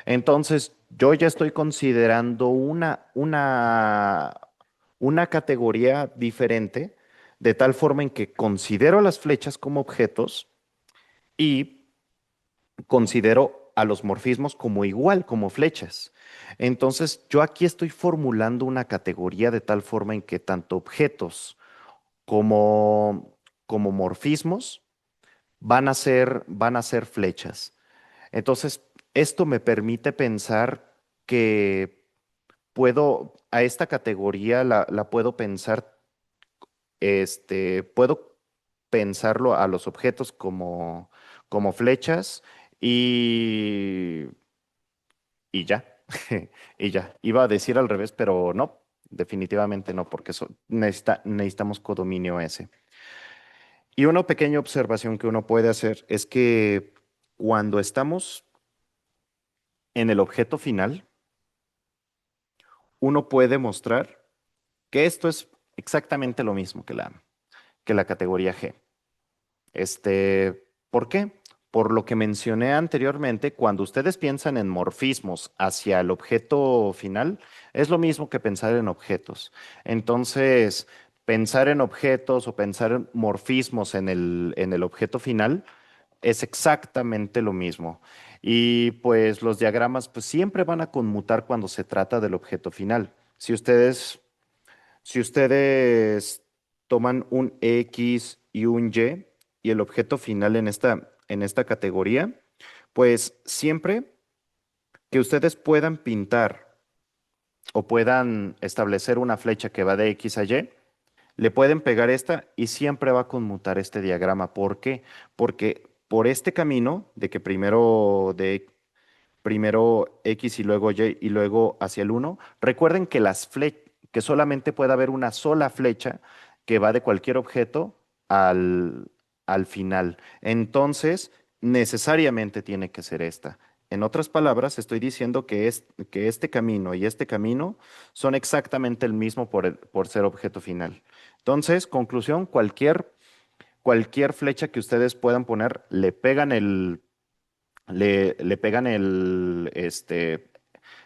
Entonces, yo ya estoy considerando una categoría diferente, de tal forma en que considero las flechas como objetos y considero a los morfismos como igual, como flechas. Entonces, yo aquí estoy formulando una categoría de tal forma en que tanto objetos como morfismos van a ser flechas. Entonces, esto me permite pensar que a esta categoría la puedo pensar, puedo pensarlo a los objetos como flechas y, y ya, y ya. Iba a decir al revés, pero no, definitivamente no, porque necesitamos codominio S. Y una pequeña observación que uno puede hacer es que cuando estamos en el objeto final, uno puede mostrar que esto es exactamente lo mismo que que la categoría G. ¿Por qué? Por lo que mencioné anteriormente, cuando ustedes piensan en morfismos hacia el objeto final, es lo mismo que pensar en objetos. Entonces, pensar en objetos o pensar en morfismos en el objeto final es exactamente lo mismo. Y pues los diagramas pues siempre van a conmutar cuando se trata del objeto final. Si ustedes toman un X y un y el objeto final en esta categoría, pues siempre que ustedes puedan pintar o puedan establecer una flecha que va de X a Y, le pueden pegar esta y siempre va a conmutar este diagrama. ¿Por qué? Porque por este camino de que primero X y luego Y y luego hacia el uno. Recuerden que que solamente puede haber una sola flecha que va de cualquier objeto al, al final. Entonces, necesariamente tiene que ser esta. En otras palabras, estoy diciendo que este camino y este camino son exactamente el mismo por ser objeto final. Entonces, conclusión, cualquier flecha que ustedes puedan poner, le pegan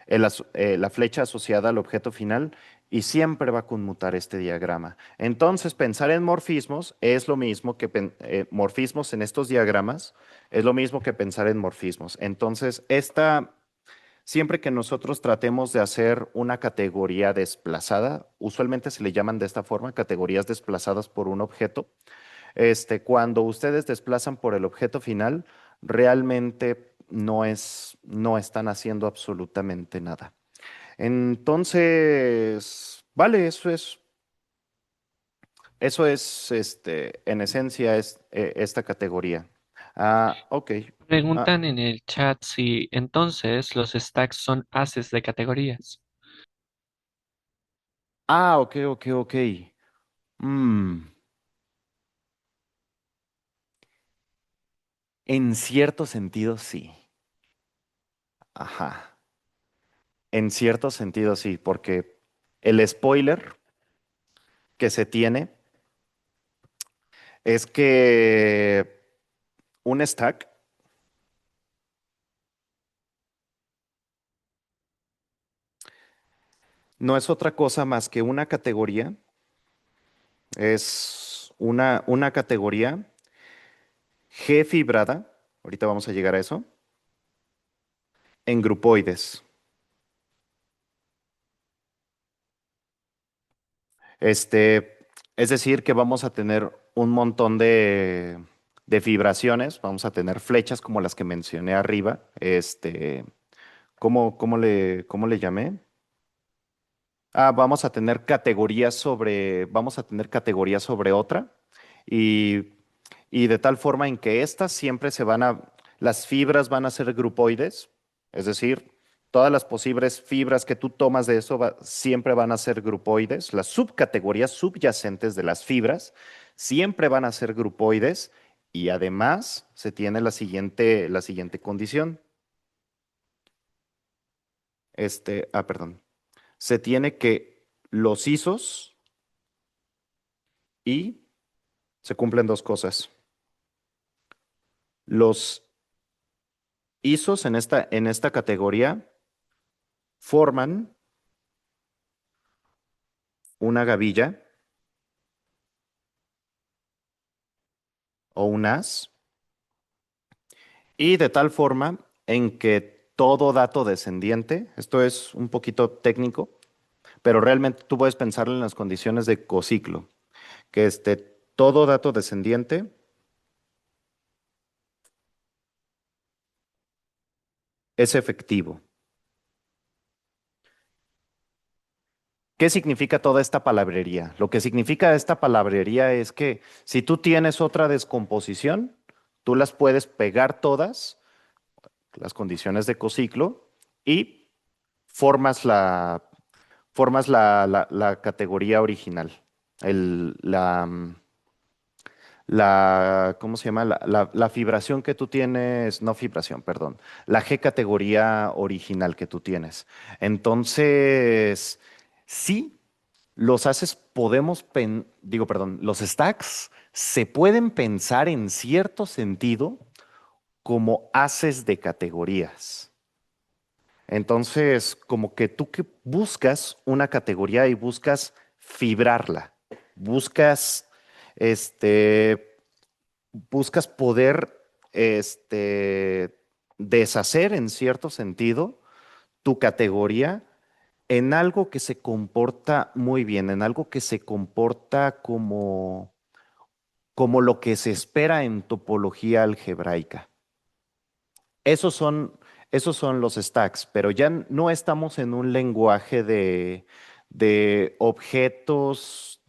la flecha asociada al objeto final y siempre va a conmutar este diagrama. Entonces, pensar en morfismos es lo mismo morfismos en estos diagramas es lo mismo que pensar en morfismos. Entonces, siempre que nosotros tratemos de hacer una categoría desplazada, usualmente se le llaman de esta forma, categorías desplazadas por un objeto. Cuando ustedes desplazan por el objeto final, realmente no están haciendo absolutamente nada. Entonces, vale, en esencia, es esta categoría. Ah, ok. Ah, Preguntan en el chat si entonces los stacks son haces de categorías. ok, ok, ok. Mm, en cierto sentido, sí. Ajá. En cierto sentido, sí, porque el spoiler que se tiene es que un stack no es otra cosa más que una categoría, es una categoría G fibrada, ahorita vamos a llegar a eso, en grupoides. Este, es decir, que vamos a tener un montón de fibraciones, vamos a tener flechas como las que mencioné arriba. ¿Cómo le llamé? Vamos a tener categorías sobre otra y, y de tal forma en que las fibras van a ser grupoides, es decir, todas las posibles fibras que tú tomas de eso siempre van a ser grupoides, las subcategorías subyacentes de las fibras siempre van a ser grupoides y además se tiene la siguiente condición, perdón, se tiene que los isos y se cumplen dos cosas. Los ISOs en esta categoría forman una gavilla o un as y de tal forma en que todo dato descendiente, esto es un poquito técnico, pero realmente tú puedes pensarlo en las condiciones de cociclo, que todo dato descendiente es efectivo. ¿Qué significa toda esta palabrería? Lo que significa esta palabrería es que si tú tienes otra descomposición, tú las puedes pegar todas, las condiciones de cociclo, y formas la categoría original. El, la, mm, ¿Cómo se llama? La fibración que tú tienes, no fibración, perdón, la G categoría original que tú tienes. Entonces, sí, los stacks se pueden pensar en cierto sentido como haces de categorías. Entonces, como que tú que buscas una categoría y buscas fibrarla. Buscas, este, buscas poder, deshacer en cierto sentido tu categoría en algo que se comporta muy bien, en algo que se comporta como lo que se espera en topología algebraica. Esos son, esos son los stacks, pero ya no estamos en un lenguaje de objetos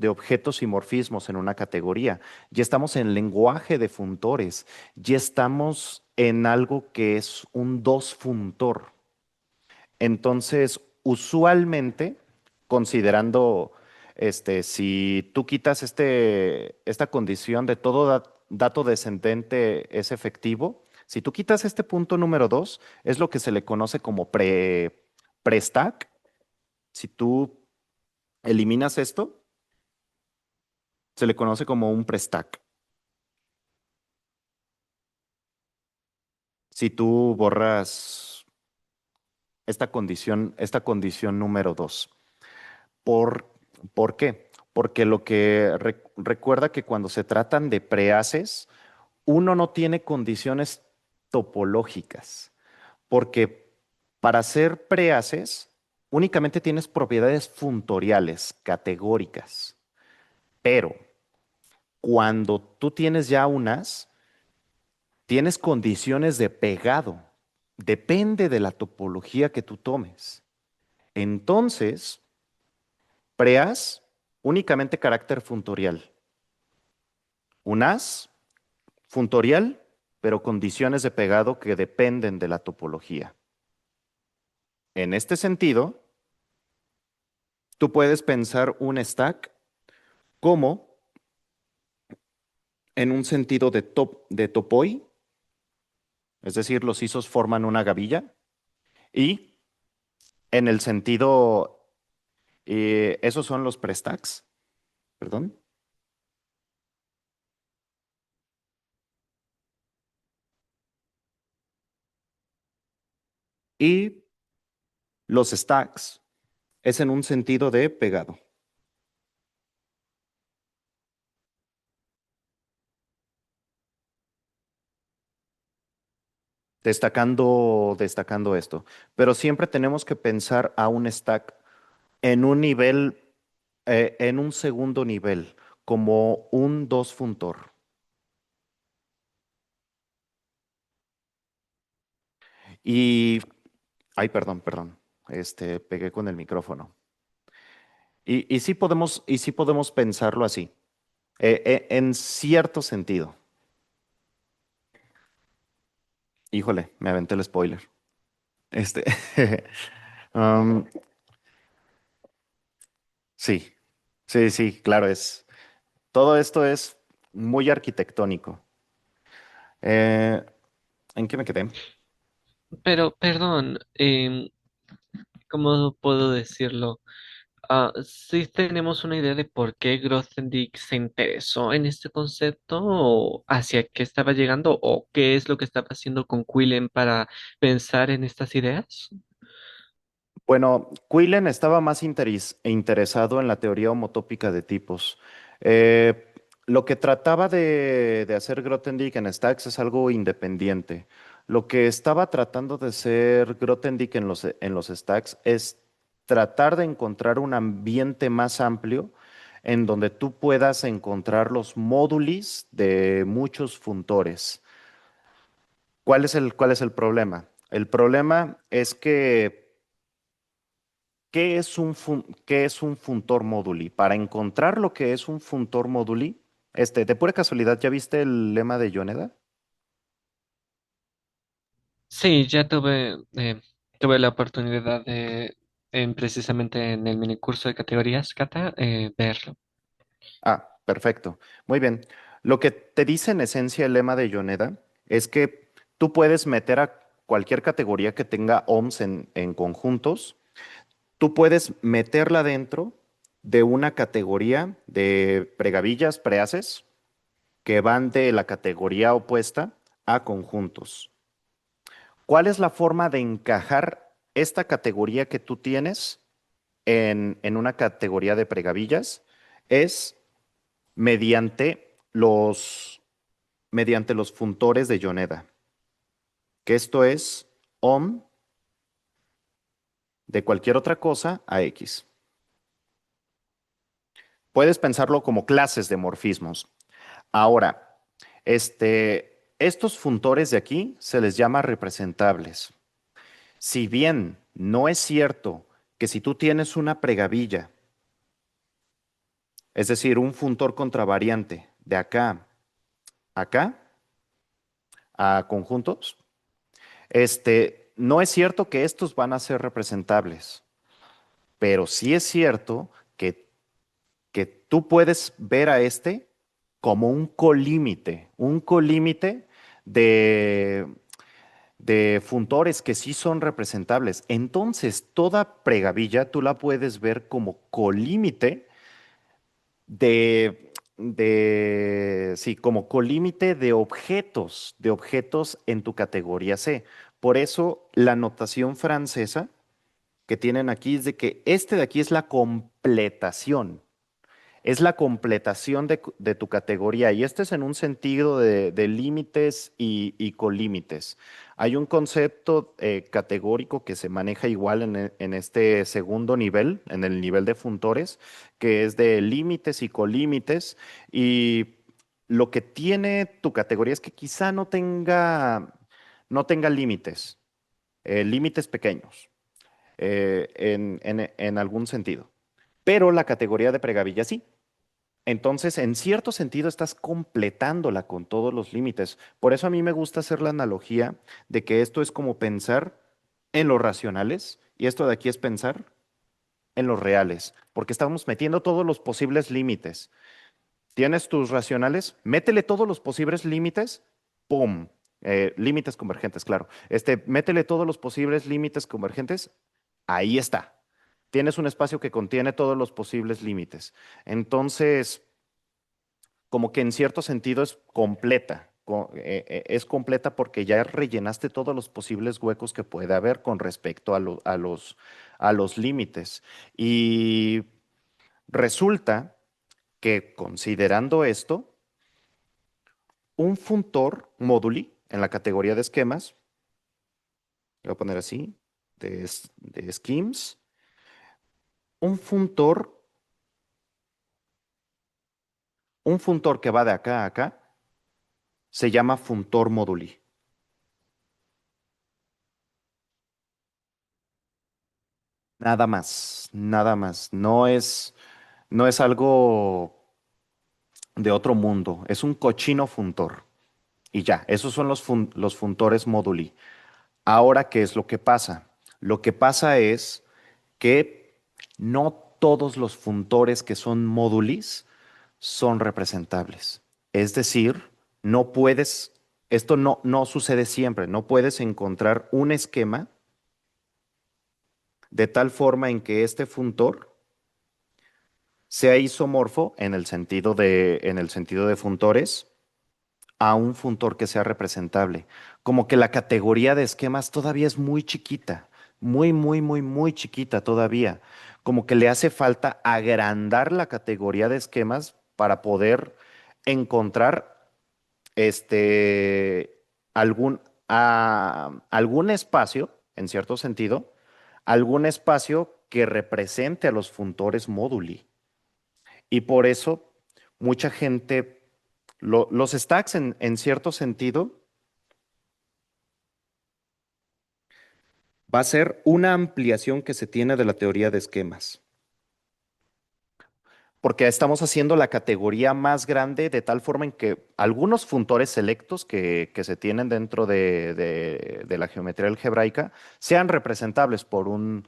y morfismos en una categoría. Ya estamos en lenguaje de funtores. Ya estamos en algo que es un dos funtor. Entonces, usualmente, considerando, si tú quitas esta condición de todo dato descendente es efectivo, si tú quitas este punto número 2, es lo que se le conoce como pre-stack. Si tú eliminas esto, se le conoce como un pre-stack. Si tú borras esta condición número 2. ¿Por, ¿por qué? Porque lo que recuerda que cuando se tratan de prehaces, uno no tiene condiciones topológicas, porque para hacer prehaces únicamente tienes propiedades funtoriales, categóricas, pero cuando tú tienes ya unas, tienes condiciones de pegado, depende de la topología que tú tomes. Entonces, preas únicamente carácter funtorial. Un as funtorial, pero condiciones de pegado que dependen de la topología. En este sentido, tú puedes pensar un stack como en un sentido de topoi, es decir, los isos forman una gavilla, y en el sentido, esos son los prestacks, perdón, y los stacks es en un sentido de pegado. Destacando esto. Pero siempre tenemos que pensar a un stack en un nivel, en un segundo nivel, como un dos funtor. Y, ay, perdón, pegué con el micrófono. Y sí podemos pensarlo así, en cierto sentido. Híjole, me aventé el spoiler. Este, um, sí, sí, claro, todo esto es muy arquitectónico. Eh, ¿En qué me quedé? Pero, perdón, ¿cómo puedo decirlo? Sí tenemos una idea de por qué Grothendieck se interesó en este concepto, o hacia qué estaba llegando, o qué es lo que estaba haciendo con Quillen para pensar en estas ideas. Bueno, Quillen estaba más interesado en la teoría homotópica de tipos. Lo que trataba de hacer Grothendieck en Stacks es algo independiente. Lo que estaba tratando de hacer Grothendieck en los Stacks es tratar de encontrar un ambiente más amplio en donde tú puedas encontrar los módulos de muchos funtores. ¿Cuál es el problema? El problema es que ¿qué es un funtor moduli? Para encontrar lo que es un funtor moduli, de pura casualidad, ¿ya viste el lema de Yoneda? Sí, ya tuve la oportunidad de, precisamente en el minicurso de categorías, Cata, verlo. Ah, perfecto. Muy bien. Lo que te dice en esencia el lema de Yoneda es que tú puedes meter a cualquier categoría que tenga ohms en conjuntos, tú puedes meterla dentro de una categoría de pregavillas, preaces, que van de la categoría opuesta a conjuntos. ¿Cuál es la forma de encajar esta categoría que tú tienes en una categoría de pregavillas? Es mediante mediante los funtores de Yoneda, que esto es om de cualquier otra cosa a X. Puedes pensarlo como clases de morfismos. Ahora, estos funtores de aquí se les llama representables. Si bien no es cierto que si tú tienes una pregavilla, es decir, un funtor contravariante de acá a acá, a conjuntos, no es cierto que estos van a ser representables, pero sí es cierto que tú puedes ver a este como un colímite de, de funtores que sí son representables. Entonces, toda pregavilla tú la puedes ver como colímite sí, como colímite de objetos en tu categoría C. Por eso, la notación francesa que tienen aquí es de que este de aquí es la completación. Es la completación de tu categoría y este es en un sentido de límites y colímites. Hay un concepto categórico que se maneja igual en este segundo nivel, en el nivel de funtores, que es de límites y colímites y lo que tiene tu categoría es que quizá no tenga límites, límites pequeños en algún sentido, pero la categoría de pregavilla sí. Entonces, en cierto sentido, estás completándola con todos los límites. Por eso a mí me gusta hacer la analogía de que esto es como pensar en los racionales y esto de aquí es pensar en los reales, porque estamos metiendo todos los posibles límites. Tienes tus racionales, métele todos los posibles límites, ¡pum! Límites convergentes, claro. Métele todos los posibles límites convergentes, ahí está. Tienes un espacio que contiene todos los posibles límites. Entonces, como que en cierto sentido es completa. Es completa porque ya rellenaste todos los posibles huecos que puede haber con respecto a los límites. Y resulta que considerando esto, un funtor moduli en la categoría de esquemas, voy a poner así, de schemes, un funtor, un funtor que va de acá a acá, se llama funtor moduli. Nada más, nada más. No es algo de otro mundo, es un cochino funtor. Y ya, esos son los funtores moduli. Ahora, ¿qué es lo que pasa? Lo que pasa es que no todos los funtores que son módulis son representables. Es decir, no puedes, esto no sucede siempre, no puedes encontrar un esquema de tal forma en que este funtor sea isomorfo en el sentido de funtores a un funtor que sea representable. Como que la categoría de esquemas todavía es muy chiquita, muy chiquita todavía. Como que le hace falta agrandar la categoría de esquemas para poder encontrar este algún, algún espacio, en cierto sentido, algún espacio que represente a los funtores móduli. Y por eso mucha gente, los stacks en cierto sentido, va a ser una ampliación que se tiene de la teoría de esquemas. Porque estamos haciendo la categoría más grande de tal forma en que algunos funtores selectos que se tienen dentro de la geometría algebraica sean representables por un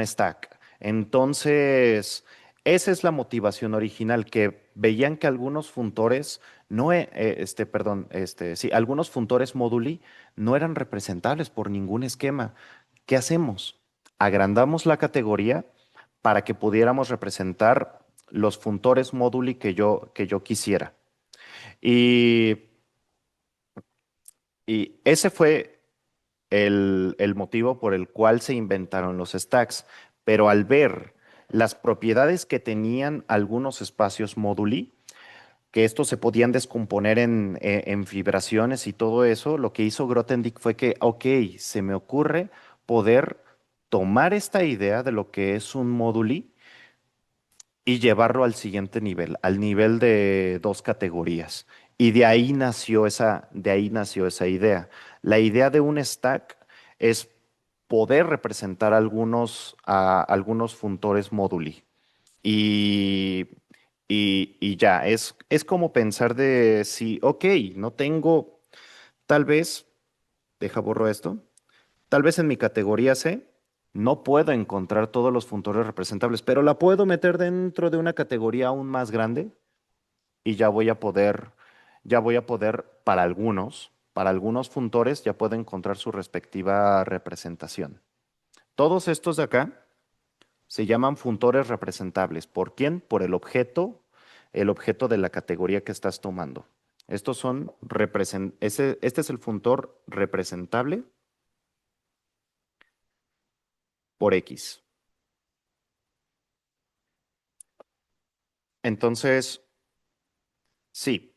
stack. Entonces, esa es la motivación original, que veían que algunos funtores no, perdón, sí, algunos funtores moduli no eran representables por ningún esquema. ¿Qué hacemos? Agrandamos la categoría para que pudiéramos representar los funtores moduli que yo quisiera. Y, y ese fue el motivo por el cual se inventaron los stacks. Pero al ver las propiedades que tenían algunos espacios móduli, que estos se podían descomponer en vibraciones y todo eso, lo que hizo Grothendieck fue que, ok, se me ocurre poder tomar esta idea de lo que es un móduli y llevarlo al siguiente nivel, al nivel de dos categorías. Y de ahí nació esa idea. La idea de un stack es poder representar algunos funtores móduli. Y, y ya, es como pensar de si, ok, no tengo, tal vez, deja borro esto, tal vez en mi categoría C no puedo encontrar todos los funtores representables, pero la puedo meter dentro de una categoría aún más grande y ya voy a poder para algunos funtores ya puedo encontrar su respectiva representación. Todos estos de acá se llaman funtores representables. ¿Por quién? Por el objeto de la categoría que estás tomando. Estos son este es el funtor representable por X. Entonces, sí,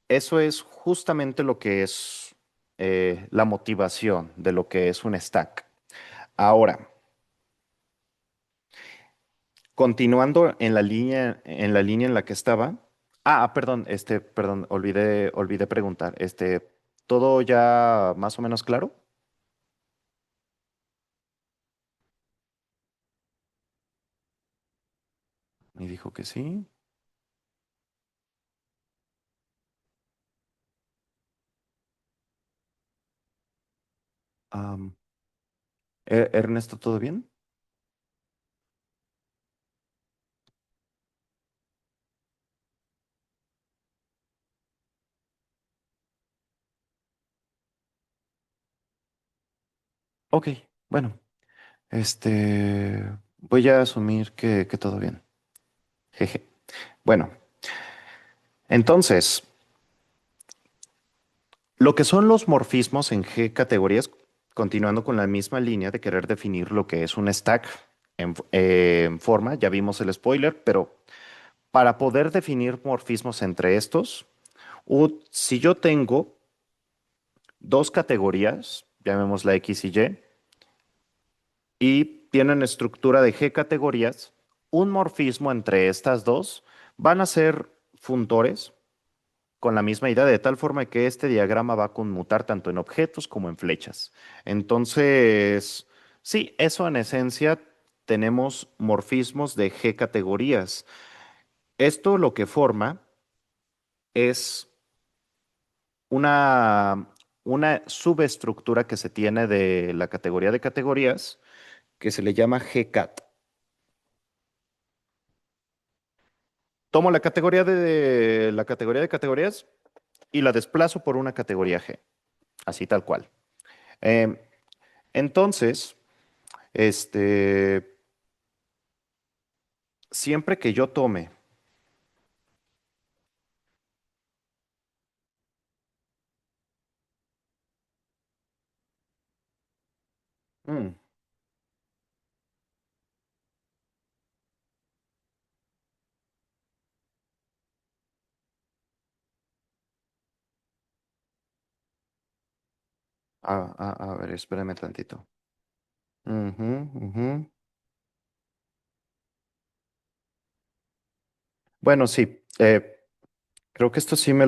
eso es justamente lo que es la motivación de lo que es un stack. Ahora, continuando en la línea en la que estaba. Perdón, olvidé preguntar. ¿Todo ya más o menos claro? Me dijo que sí. Am, Ernesto, ¿todo bien? Ok, bueno, voy a asumir que todo bien. Jeje. Bueno, entonces, lo que son los morfismos en G categorías, continuando con la misma línea de querer definir lo que es un stack en forma, ya vimos el spoiler, pero para poder definir morfismos entre estos, si yo tengo dos categorías, llamémosla X y Y, y tienen estructura de G categorías, un morfismo entre estas dos van a ser funtores con la misma idea, de tal forma que este diagrama va a conmutar tanto en objetos como en flechas. Entonces, sí, eso en esencia tenemos morfismos de G categorías. Esto lo que forma es una, una subestructura que se tiene de la categoría de categorías que se le llama GCAT. Tomo la categoría de categorías y la desplazo por una categoría G, así tal cual. Em, entonces, este, siempre que yo tome, mm, a ver, espérame tantito. Ujú, ujú. Bueno, sí, creo que sí me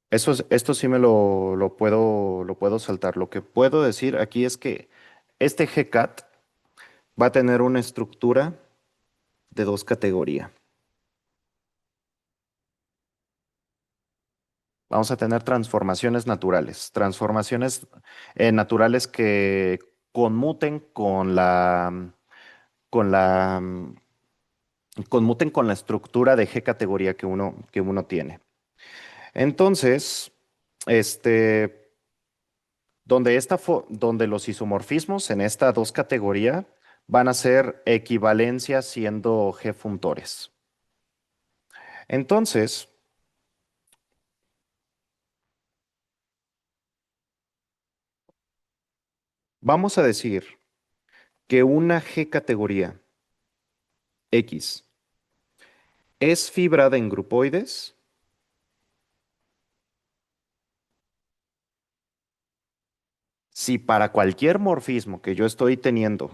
esto sí lo puedo saltar. Lo que puedo decir aquí es que este GCAT va a tener una estructura de dos categorías. Vamos a tener transformaciones naturales que conmuten con la, conmuten con la estructura de G categoría que uno tiene. Entonces, este, donde los isomorfismos en esta dos categoría van a ser equivalencias siendo G funtores. Entonces, vamos a decir que una G categoría X es fibrada en grupoides si para cualquier morfismo que yo estoy teniendo,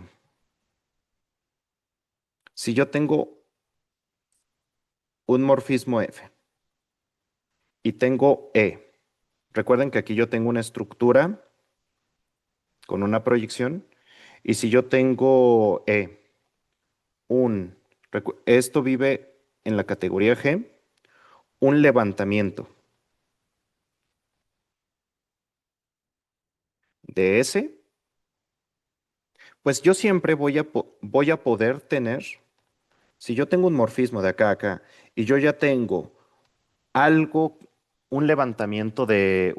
si yo tengo un morfismo F y tengo E, recuerden que aquí yo tengo una estructura con una proyección, y si yo tengo un, esto vive en la categoría G, un levantamiento de S, pues yo siempre voy a poder tener, si yo tengo un morfismo de acá a acá, y yo ya tengo algo, un levantamiento de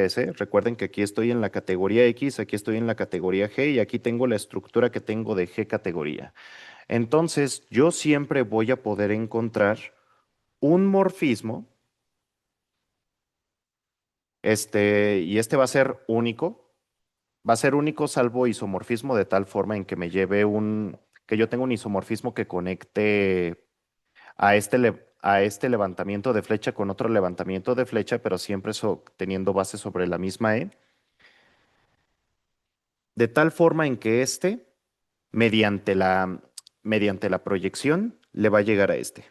S. Recuerden que aquí estoy en la categoría X, aquí estoy en la categoría G y aquí tengo la estructura que tengo de G categoría. Entonces, yo siempre voy a poder encontrar un morfismo, y este va a ser único salvo isomorfismo de tal forma en que me lleve que yo tenga un isomorfismo que conecte a este levantamiento de flecha con otro levantamiento de flecha, pero siempre teniendo base sobre la misma E, de tal forma en que mediante mediante la proyección, le va a llegar a este.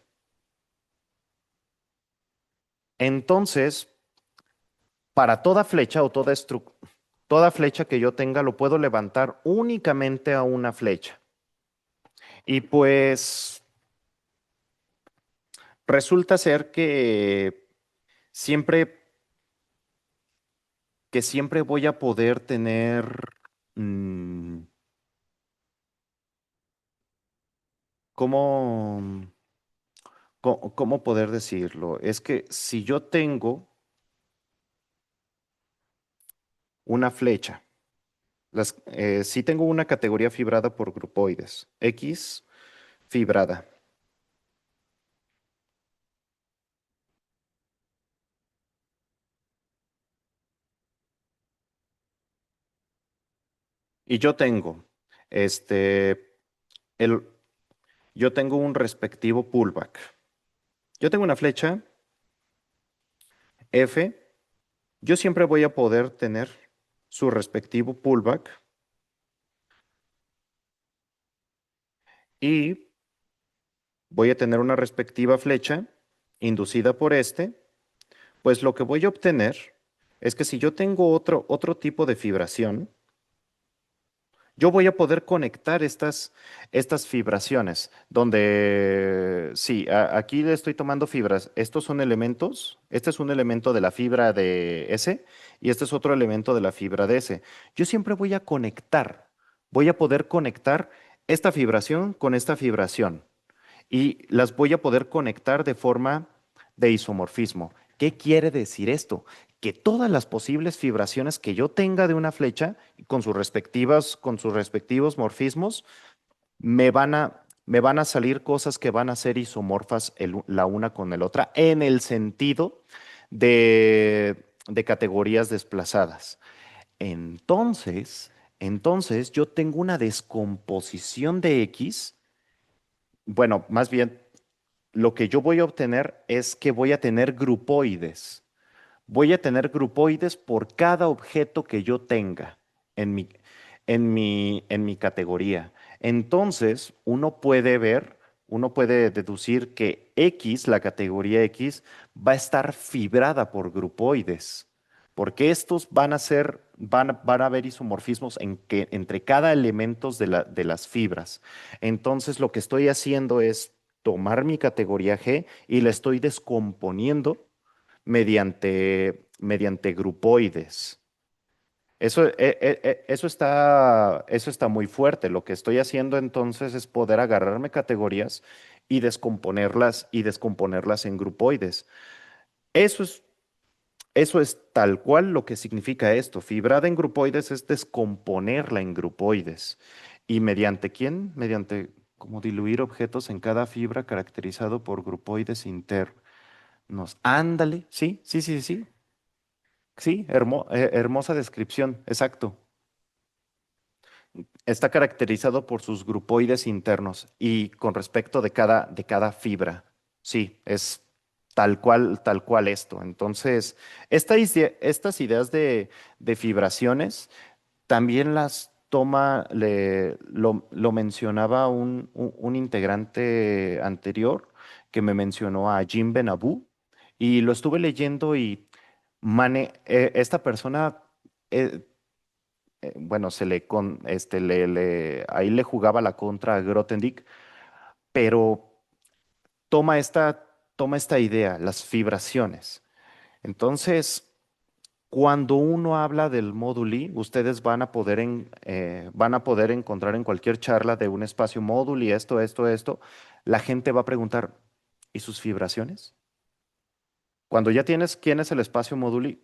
Entonces, para toda flecha o toda flecha que yo tenga, lo puedo levantar únicamente a una flecha. Y pues resulta ser siempre, que siempre voy a poder tener, mm, ¿cómo, cómo poder decirlo? Es que si yo tengo una flecha, si tengo una categoría fibrada por grupoides, X fibrada, y yo tengo, este, el, yo tengo un respectivo pullback. Yo tengo una flecha F, yo siempre voy a poder tener su respectivo pullback y voy a tener una respectiva flecha inducida por pues lo que voy a obtener es que si yo tengo otro tipo de fibración, yo voy a poder conectar estas fibraciones, donde sí, aquí le estoy tomando fibras. Estos son elementos. Este es un elemento de la fibra de S y este es otro elemento de la fibra de S. Yo siempre voy a poder conectar esta fibración con esta fibración y las voy a poder conectar de forma de isomorfismo. ¿Qué quiere decir esto? Que todas las posibles fibraciones que yo tenga de una flecha con sus respectivos morfismos, me van a salir cosas que van a ser isomorfas la una con la otra en el sentido de categorías desplazadas. Entonces, entonces yo tengo una descomposición de X, bueno, más bien lo que yo voy a obtener es que voy a tener grupoides. Voy a tener grupoides por cada objeto que yo tenga en en mi categoría. Entonces, uno puede deducir que X, la categoría X, va a estar fibrada por grupoides, porque estos van a haber isomorfismos entre cada elemento de las fibras. Entonces, lo que estoy haciendo es tomar mi categoría G y la estoy descomponiendo mediante grupoides. Eso está muy fuerte. Lo que estoy haciendo entonces es poder agarrarme categorías y descomponerlas en grupoides. Eso es, eso es tal cual lo que significa esto. Fibrada en grupoides es descomponerla en grupoides. ¿Y mediante quién? Mediante como diluir objetos en cada fibra caracterizado por grupoides internos. Ándale, sí, sí, sí, sí. Sí, hermosa descripción, exacto. está caracterizado por sus grupoides internos y con respecto de cada fibra. Sí, es tal cual esto. Entonces, estas ideas de fibraciones también las toma, lo mencionaba un integrante anterior que me mencionó a Jim Benabou y lo estuve leyendo y esta persona, eh, bueno, ahí le jugaba la contra a Grothendieck, pero toma toma esta idea, las fibraciones. Entonces, cuando uno habla del móduli, ustedes van a poder encontrar en cualquier charla de un espacio móduli, esto, la gente va a preguntar, ¿y sus fibraciones? Cuando ya tienes quién es el espacio móduli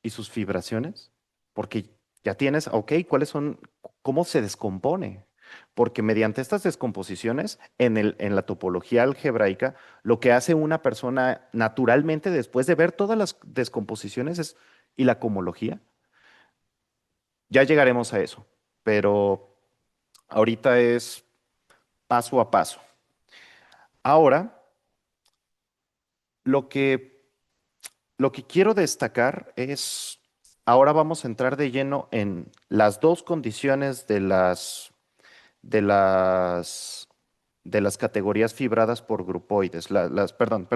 y sus fibraciones, porque ya tienes, ok, ¿cuáles son, cómo se descompone? Porque mediante estas descomposiciones en la topología algebraica, lo que hace una persona naturalmente después de ver todas las descomposiciones y la cohomología, ya llegaremos a eso, pero ahorita es paso a paso. Ahora, lo que, lo que quiero destacar es, ahora vamos a entrar de lleno en las dos condiciones de las, de las categorías fibradas por grupoides, perdón,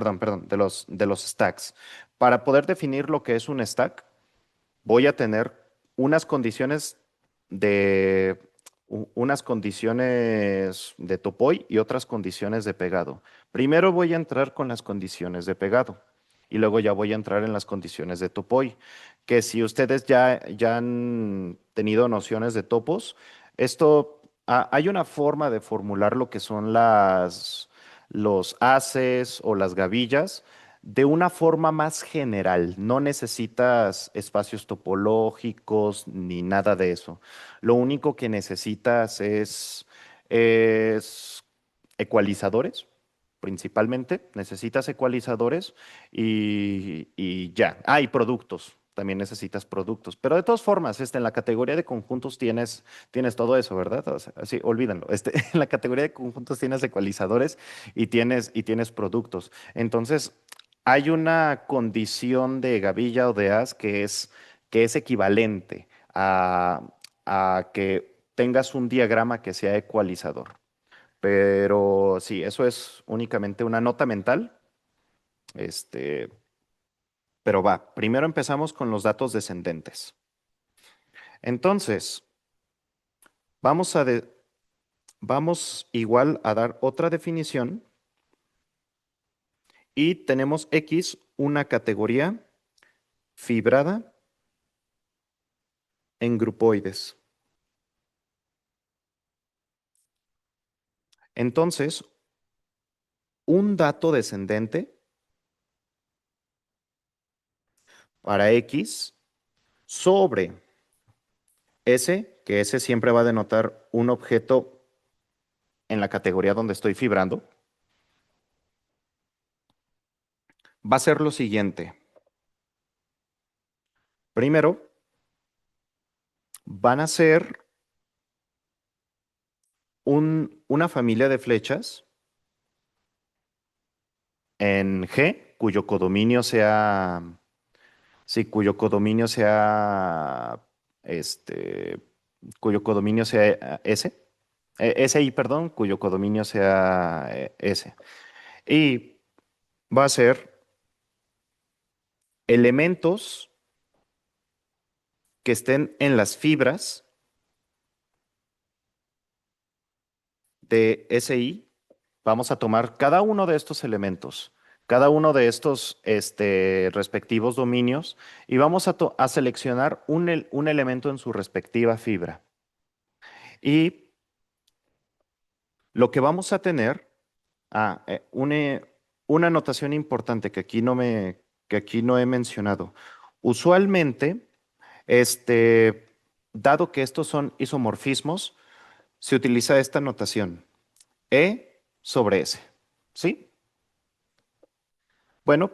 de los stacks. Para poder definir lo que es un stack, voy a tener unas condiciones de unas condiciones de topoy y otras condiciones de pegado. Primero voy a entrar con las condiciones de pegado y luego ya voy a entrar en las condiciones de topoy, que si ustedes ya han tenido nociones de topos, hay una forma de formular lo que son los haces o las gavillas de una forma más general. No necesitas espacios topológicos ni nada de eso. Lo único que necesitas es ecualizadores, principalmente. Necesitas ecualizadores y ya. Ah, y productos. También necesitas productos. Pero de todas formas, en la categoría de conjuntos tienes todo eso, ¿verdad? O sea, sí, olvídenlo. En la categoría de conjuntos tienes ecualizadores y tienes productos. Entonces, hay una condición de gavilla o de as que es equivalente a que tengas un diagrama que sea ecualizador. Pero sí, eso es únicamente una nota mental. Este, pero va, primero empezamos con los datos descendentes. Entonces, vamos vamos igual a dar otra definición y tenemos X, una categoría fibrada en grupoides. Entonces, un dato descendente para X sobre S, que S siempre va a denotar un objeto en la categoría donde estoy fibrando, va a ser lo siguiente. Primero, van a ser una familia de flechas en G, sí, este, cuyo codominio sea S, SI, perdón, cuyo codominio sea S. Y va a ser elementos que estén en las fibras de SI. Vamos a tomar cada uno de estos elementos, cada uno de estos respectivos dominios, y vamos a seleccionar un elemento en su respectiva fibra. Y lo que vamos a tener, ah, eh, una, una anotación importante que aquí no he mencionado. Usualmente, dado que estos son isomorfismos, se utiliza esta notación, E sobre S. ¿Sí? Bueno,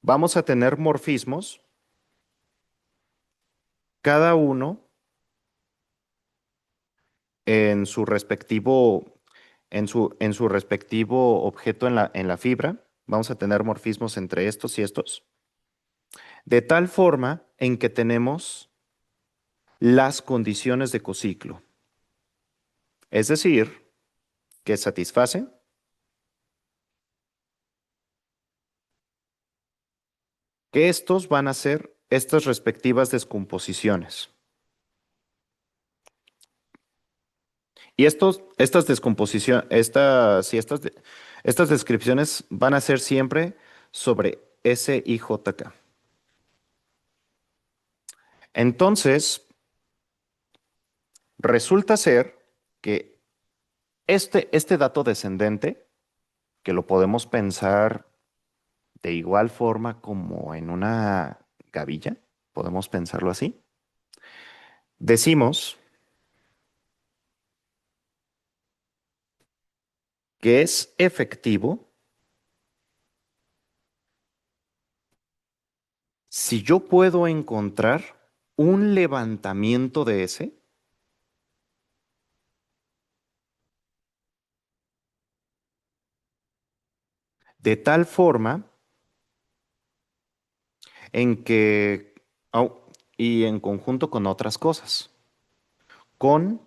vamos a tener morfismos, cada uno en su respectivo, en su respectivo objeto en la fibra. Vamos a tener morfismos entre estos y estos, de tal forma en que tenemos las condiciones de cociclo. Es decir, que satisfacen que estos van a ser estas respectivas descomposiciones. Y estas descomposiciones, estas descripciones van a ser siempre sobre SIJK. Entonces, resulta ser que este dato descendente, que lo podemos pensar de igual forma como en una gavilla, podemos pensarlo así, decimos que es efectivo si yo puedo encontrar un levantamiento de ese, de tal forma en que, au, y en conjunto con otras cosas, con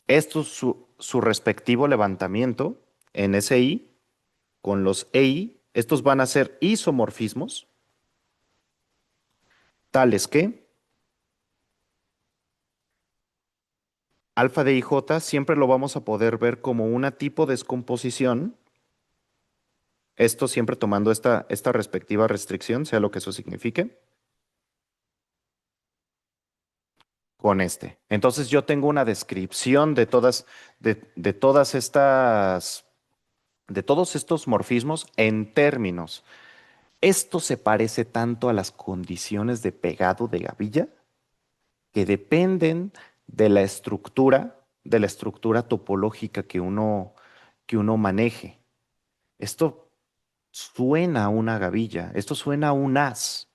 esto su respectivo levantamiento en SI, con los EI, estos van a ser isomorfismos, tales que alfa de IJ siempre lo vamos a poder ver como una tipo de descomposición, esto siempre tomando esta respectiva restricción, sea lo que eso signifique, con este. Entonces yo tengo una descripción de todas estas, de todos estos morfismos en términos. Esto se parece tanto a las condiciones de pegado de gavilla que dependen de la estructura topológica que uno maneje. Esto suena a una gavilla, esto suena a un haz,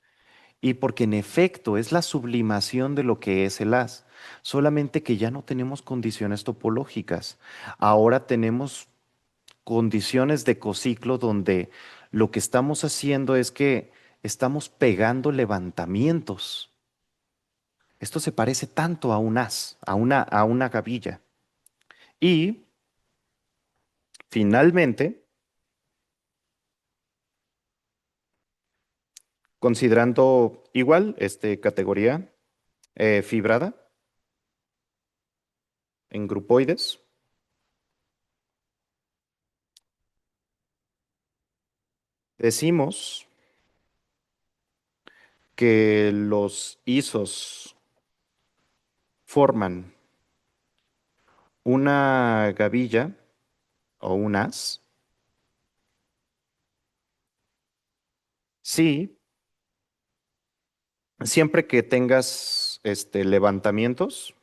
y porque en efecto es la sublimación de lo que es el haz, solamente que ya no tenemos condiciones topológicas, ahora tenemos condiciones de cociclo donde lo que estamos haciendo es que estamos pegando levantamientos. Esto se parece tanto a un haz, a una gavilla. Y finalmente, considerando igual categoría fibrada en grupoides, decimos que los isos forman una gavilla o un haz, sí, siempre que tengas levantamientos,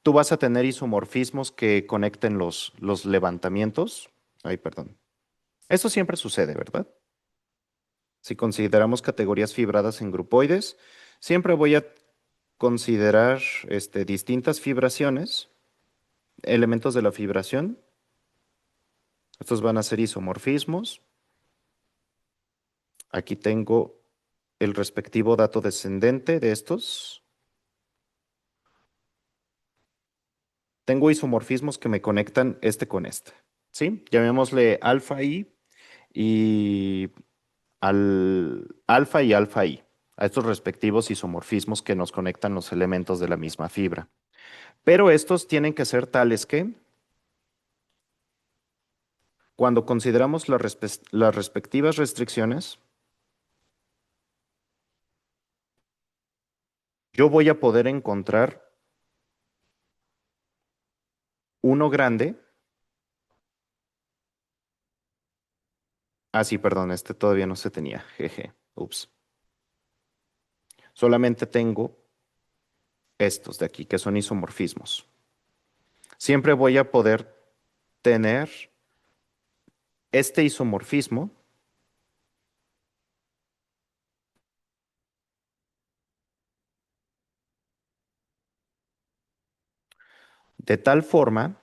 tú vas a tener isomorfismos que conecten los levantamientos. Ay, perdón. Eso siempre sucede, ¿verdad? Si consideramos categorías fibradas en grupoides, siempre voy a considerar distintas fibraciones, elementos de la fibración. Estos van a ser isomorfismos. Aquí tengo el respectivo dato descendente de estos. Tengo isomorfismos que me conectan este con este. ¿Sí? Llamémosle alfa I y al alfa y alfa I, a estos respectivos isomorfismos que nos conectan los elementos de la misma fibra. Pero estos tienen que ser tales que, cuando consideramos las respectivas restricciones, yo voy a poder encontrar uno grande. Ah, sí, perdón, este todavía no se tenía. Jeje. Ups. Solamente tengo estos de aquí, que son isomorfismos. Siempre voy a poder tener este isomorfismo de tal forma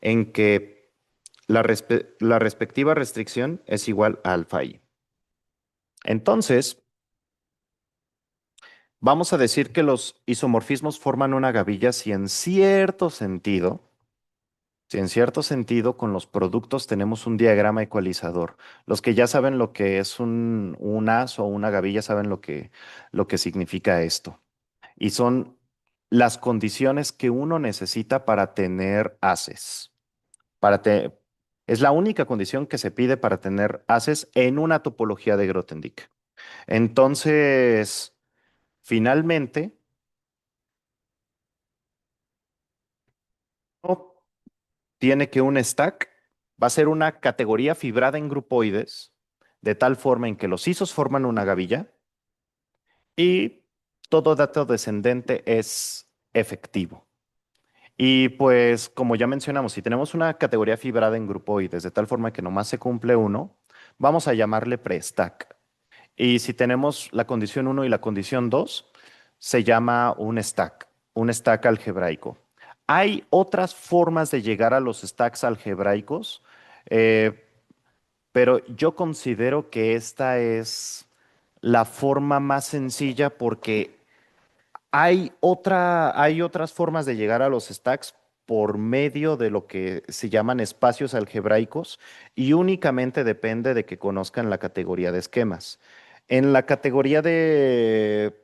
en que la respectiva restricción es igual a alfa i. Entonces, vamos a decir que los isomorfismos forman una gavilla si en cierto sentido con los productos tenemos un diagrama ecualizador. Los que ya saben lo que es un as o una gavilla saben lo que significa esto. Y son las condiciones que uno necesita para tener haces. Para te- es la única condición que se pide para tener haces en una topología de Grothendieck. Entonces, finalmente, uno tiene que un stack va a ser una categoría fibrada en grupoides, de tal forma en que los isos forman una gavilla y todo dato descendente es efectivo. Y pues, como ya mencionamos, si tenemos una categoría fibrada en grupoides, de tal forma que nomás se cumple uno, vamos a llamarle pre-stack. Y si tenemos la condición uno y la condición 2, se llama un stack algebraico. Hay otras formas de llegar a los stacks algebraicos, eh, pero yo considero que esta es la forma más sencilla porque hay otras formas de llegar a los stacks por medio de lo que se llaman espacios algebraicos y únicamente depende de que conozcan la categoría de esquemas. En la categoría de,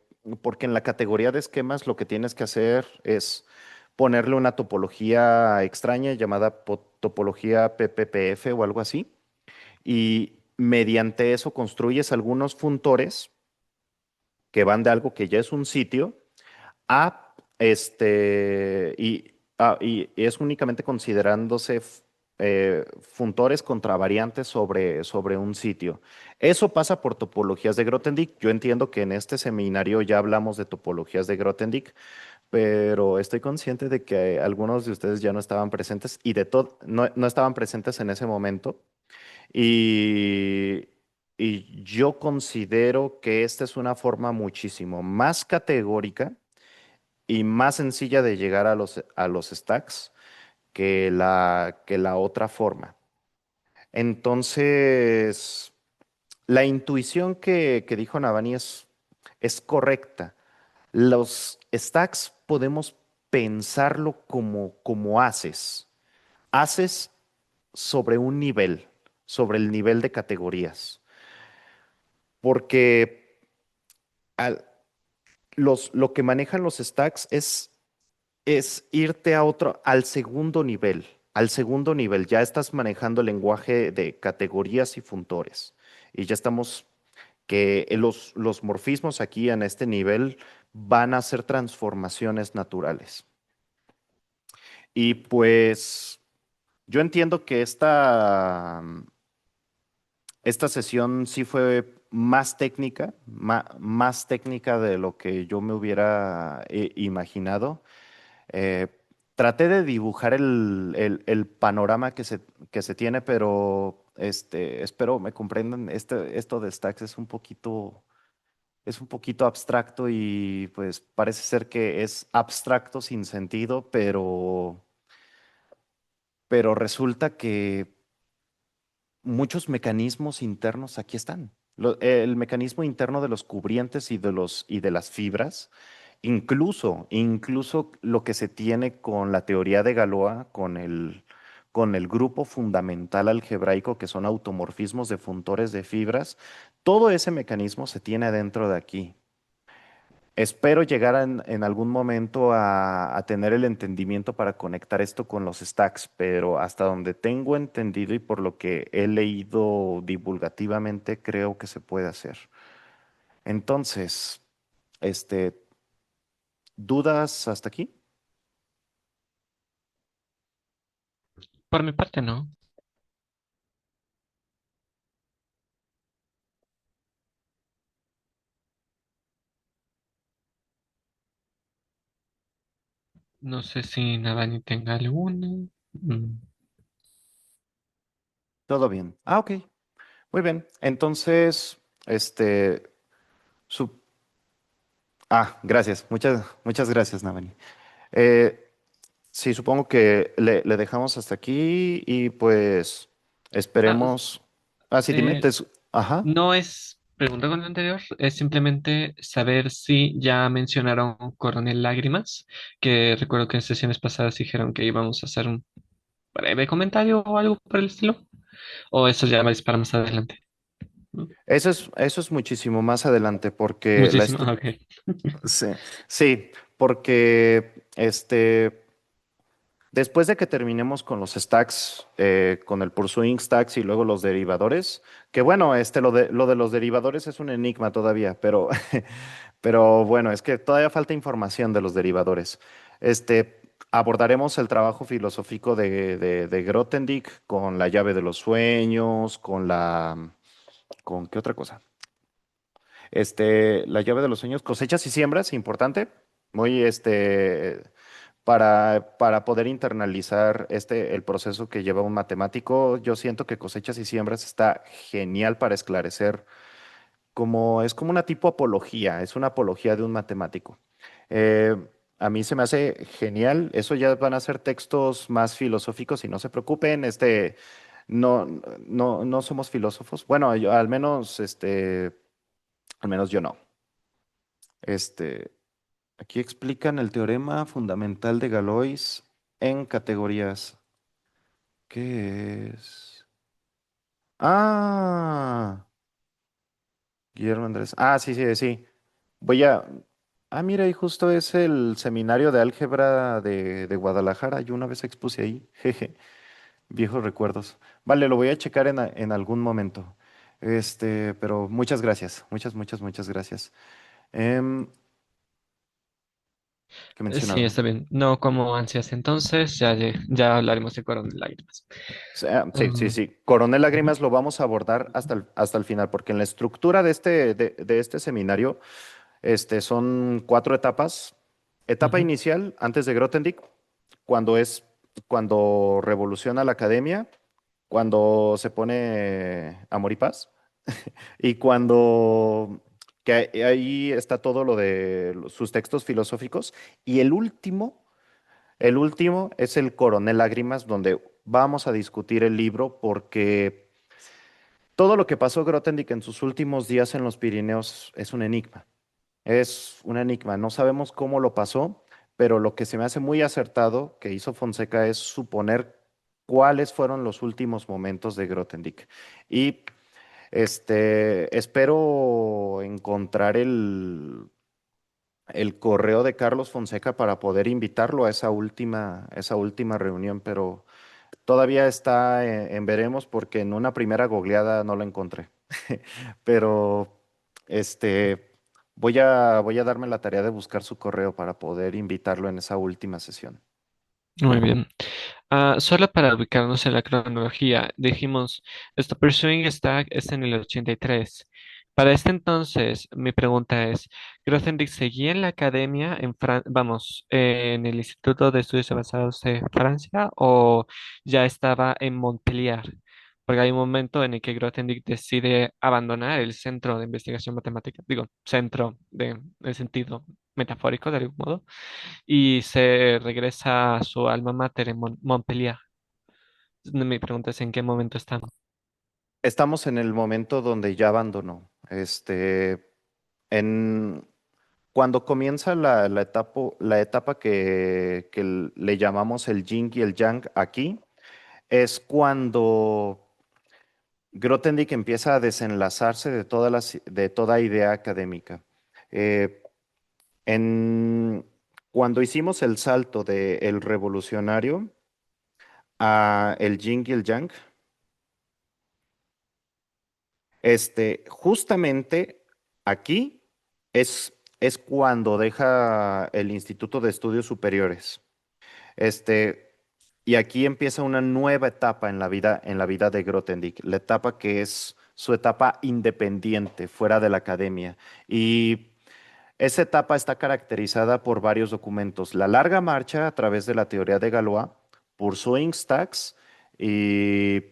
porque en la categoría de esquemas lo que tienes que hacer es ponerle una topología extraña llamada topología PPPF o algo así y mediante eso construyes algunos funtores que van de algo que ya es un sitio a y es únicamente considerándose funtores contravariantes sobre un sitio. Eso pasa por topologías de Grothendieck. Yo entiendo que en este seminario ya hablamos de topologías de Grothendieck, pero estoy consciente de que algunos de ustedes ya no estaban presentes y no estaban presentes en ese momento. Y, y yo considero que esta es una forma muchísimo más categórica y más sencilla de llegar a los stacks que la otra forma. Entonces, la intuición que dijo Navani es correcta. Los stacks podemos pensarlo como haces. Haces sobre un nivel, sobre el nivel de categorías. Porque lo que manejan los stacks es irte a otro, al segundo nivel. Al segundo nivel, ya estás manejando el lenguaje de categorías y funtores. Y ya estamos que los morfismos aquí en este nivel van a ser transformaciones naturales. Y pues yo entiendo que esta sesión sí fue más técnica, más técnica de lo que yo me hubiera imaginado. Eh, Traté de dibujar el panorama que se tiene, pero espero me comprendan, esto de stacks es un poquito abstracto y pues parece ser que es abstracto sin sentido, pero resulta que muchos mecanismos internos aquí están. El mecanismo interno de los cubrientes y de las fibras, incluso lo que se tiene con la teoría de Galois, con el grupo fundamental algebraico, que son automorfismos de funtores de fibras, todo ese mecanismo se tiene dentro de aquí. Espero llegar en algún momento a tener el entendimiento para conectar esto con los stacks, pero hasta donde tengo entendido y por lo que he leído divulgativamente, creo que se puede hacer. Entonces, este, ¿dudas hasta aquí? Por mi parte, no. No sé si Navani tenga alguno. Mm, Todo bien. Ah, ok. Muy bien. Entonces, este, su... Ah, gracias. Muchas gracias, Navani. Sí, supongo que le dejamos hasta aquí y pues Ah, esperemos. Ah, sí, dime. eh, Ajá. no es pregunta con lo anterior, es simplemente saber si ya mencionaron Coronel Lágrimas, que recuerdo que en sesiones pasadas dijeron que íbamos a hacer un breve comentario o algo por el estilo, o eso ya es para más adelante. ¿No? Eso es muchísimo más adelante porque Muchísimo, ah, ok. sí, sí, porque después de que terminemos con los stacks, con el pursuing stacks y luego los derivadores, que bueno, lo de los derivadores es un enigma todavía, pero, pero bueno, es que todavía falta información de los derivadores. Abordaremos el trabajo filosófico de Grothendieck con la llave de los sueños, ¿con qué otra cosa? La llave de los sueños, cosechas y siembras, importante, muy, para poder internalizar el proceso que lleva un matemático. Yo siento que cosechas y siembras está genial para esclarecer, es como una tipo apología, es una apología de un matemático. Eh, a mí se me hace genial, eso ya van a ser textos más filosóficos y no se preocupen, no, no somos filósofos. Bueno, al menos yo no. Este, Aquí explican el teorema fundamental de Galois en categorías. ¿Qué es? Ah, Guillermo Andrés. Ah, sí, sí, sí. Voy a. Ah, mira, y justo es el seminario de álgebra de Guadalajara. Yo una vez expuse ahí. Jeje, viejos recuerdos. Vale, lo voy a checar en algún momento. Pero muchas gracias. Muchas, muchas, muchas gracias. Em, ¿Qué Sí, mencionaba? está bien. No como ansias, entonces ya hablaremos de Coronel Lágrimas. Sí, sí, Um, sí. Coronel Ujú, Lágrimas lo vamos a abordar hasta el final, porque en la estructura de este seminario, son 4 etapas. Etapa ujú. inicial, antes de Grothendieck, cuando revoluciona la academia, cuando se pone Amor y Paz, y que ahí está todo lo de sus textos filosóficos. Y el último es el Coronel Lágrimas, donde vamos a discutir el libro porque todo lo que pasó Grothendieck en sus últimos días en los Pirineos es un enigma. Es un enigma. No sabemos cómo lo pasó, pero lo que se me hace muy acertado que hizo Fonseca es suponer cuáles fueron los últimos momentos de Grothendieck. Y espero encontrar el correo de Carlos Fonseca para poder invitarlo a esa última reunión, pero todavía está en veremos porque en una primera googleada no lo encontré. Pero voy a darme la tarea de buscar su correo para poder invitarlo en esa última sesión. Muy bien. Solo para ubicarnos en la cronología, dijimos, esta Pursuing Stack es en el 83. Para este entonces, mi pregunta es, ¿Grothendieck seguía en la academia en el Instituto de Estudios Avanzados de Francia o ya estaba en Montpellier? Porque hay un momento en el que Grothendieck decide abandonar el centro de investigación matemática, digo, centro en sentido metafórico de algún modo y se regresa a su alma mater en Montpellier. Mi pregunta es en qué momento estamos. Estamos en el momento donde ya abandonó. En, Cuando comienza la etapa que le llamamos el yin y el yang aquí, es cuando Grothendieck empieza a desenlazarse de toda idea académica. Eh, Cuando hicimos el salto del revolucionario a el yin y el yang, justamente aquí es cuando deja el Instituto de Estudios Superiores. Este, y aquí empieza una nueva etapa en la vida de Grothendieck, la etapa que es su etapa independiente, fuera de la academia. Y esa etapa está caracterizada por varios documentos. La larga marcha a través de la teoría de Galois, Pursuing Stacks y,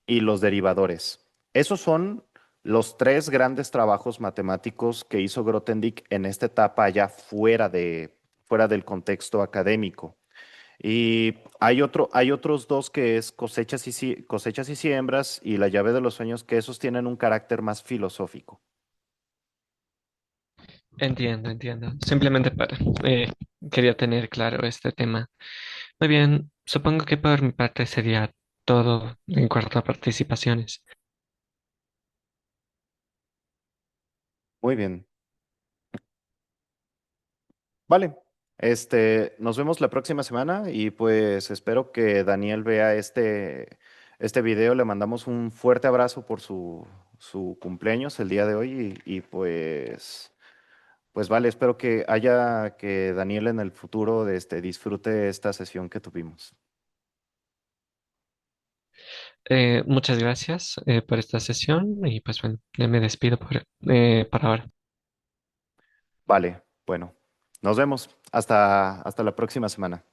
y los derivadores. Esos son los 3 grandes trabajos matemáticos que hizo Grothendieck en esta etapa ya fuera del contexto académico. Y hay otros dos que es cosechas y siembras y la llave de los sueños, que esos tienen un carácter más filosófico. Entiendo, entiendo. Simplemente quería tener claro este tema. Muy bien, supongo que por mi parte sería todo en cuanto a participaciones. Muy bien. Vale. Nos vemos la próxima semana y pues espero que Daniel vea este video. Le mandamos un fuerte abrazo por su cumpleaños el día de hoy y pues vale, espero que Daniel en el futuro disfrute esta sesión que tuvimos. Muchas gracias por esta sesión y pues bueno, ya me despido por ahora. Vale, bueno, nos vemos hasta la próxima semana.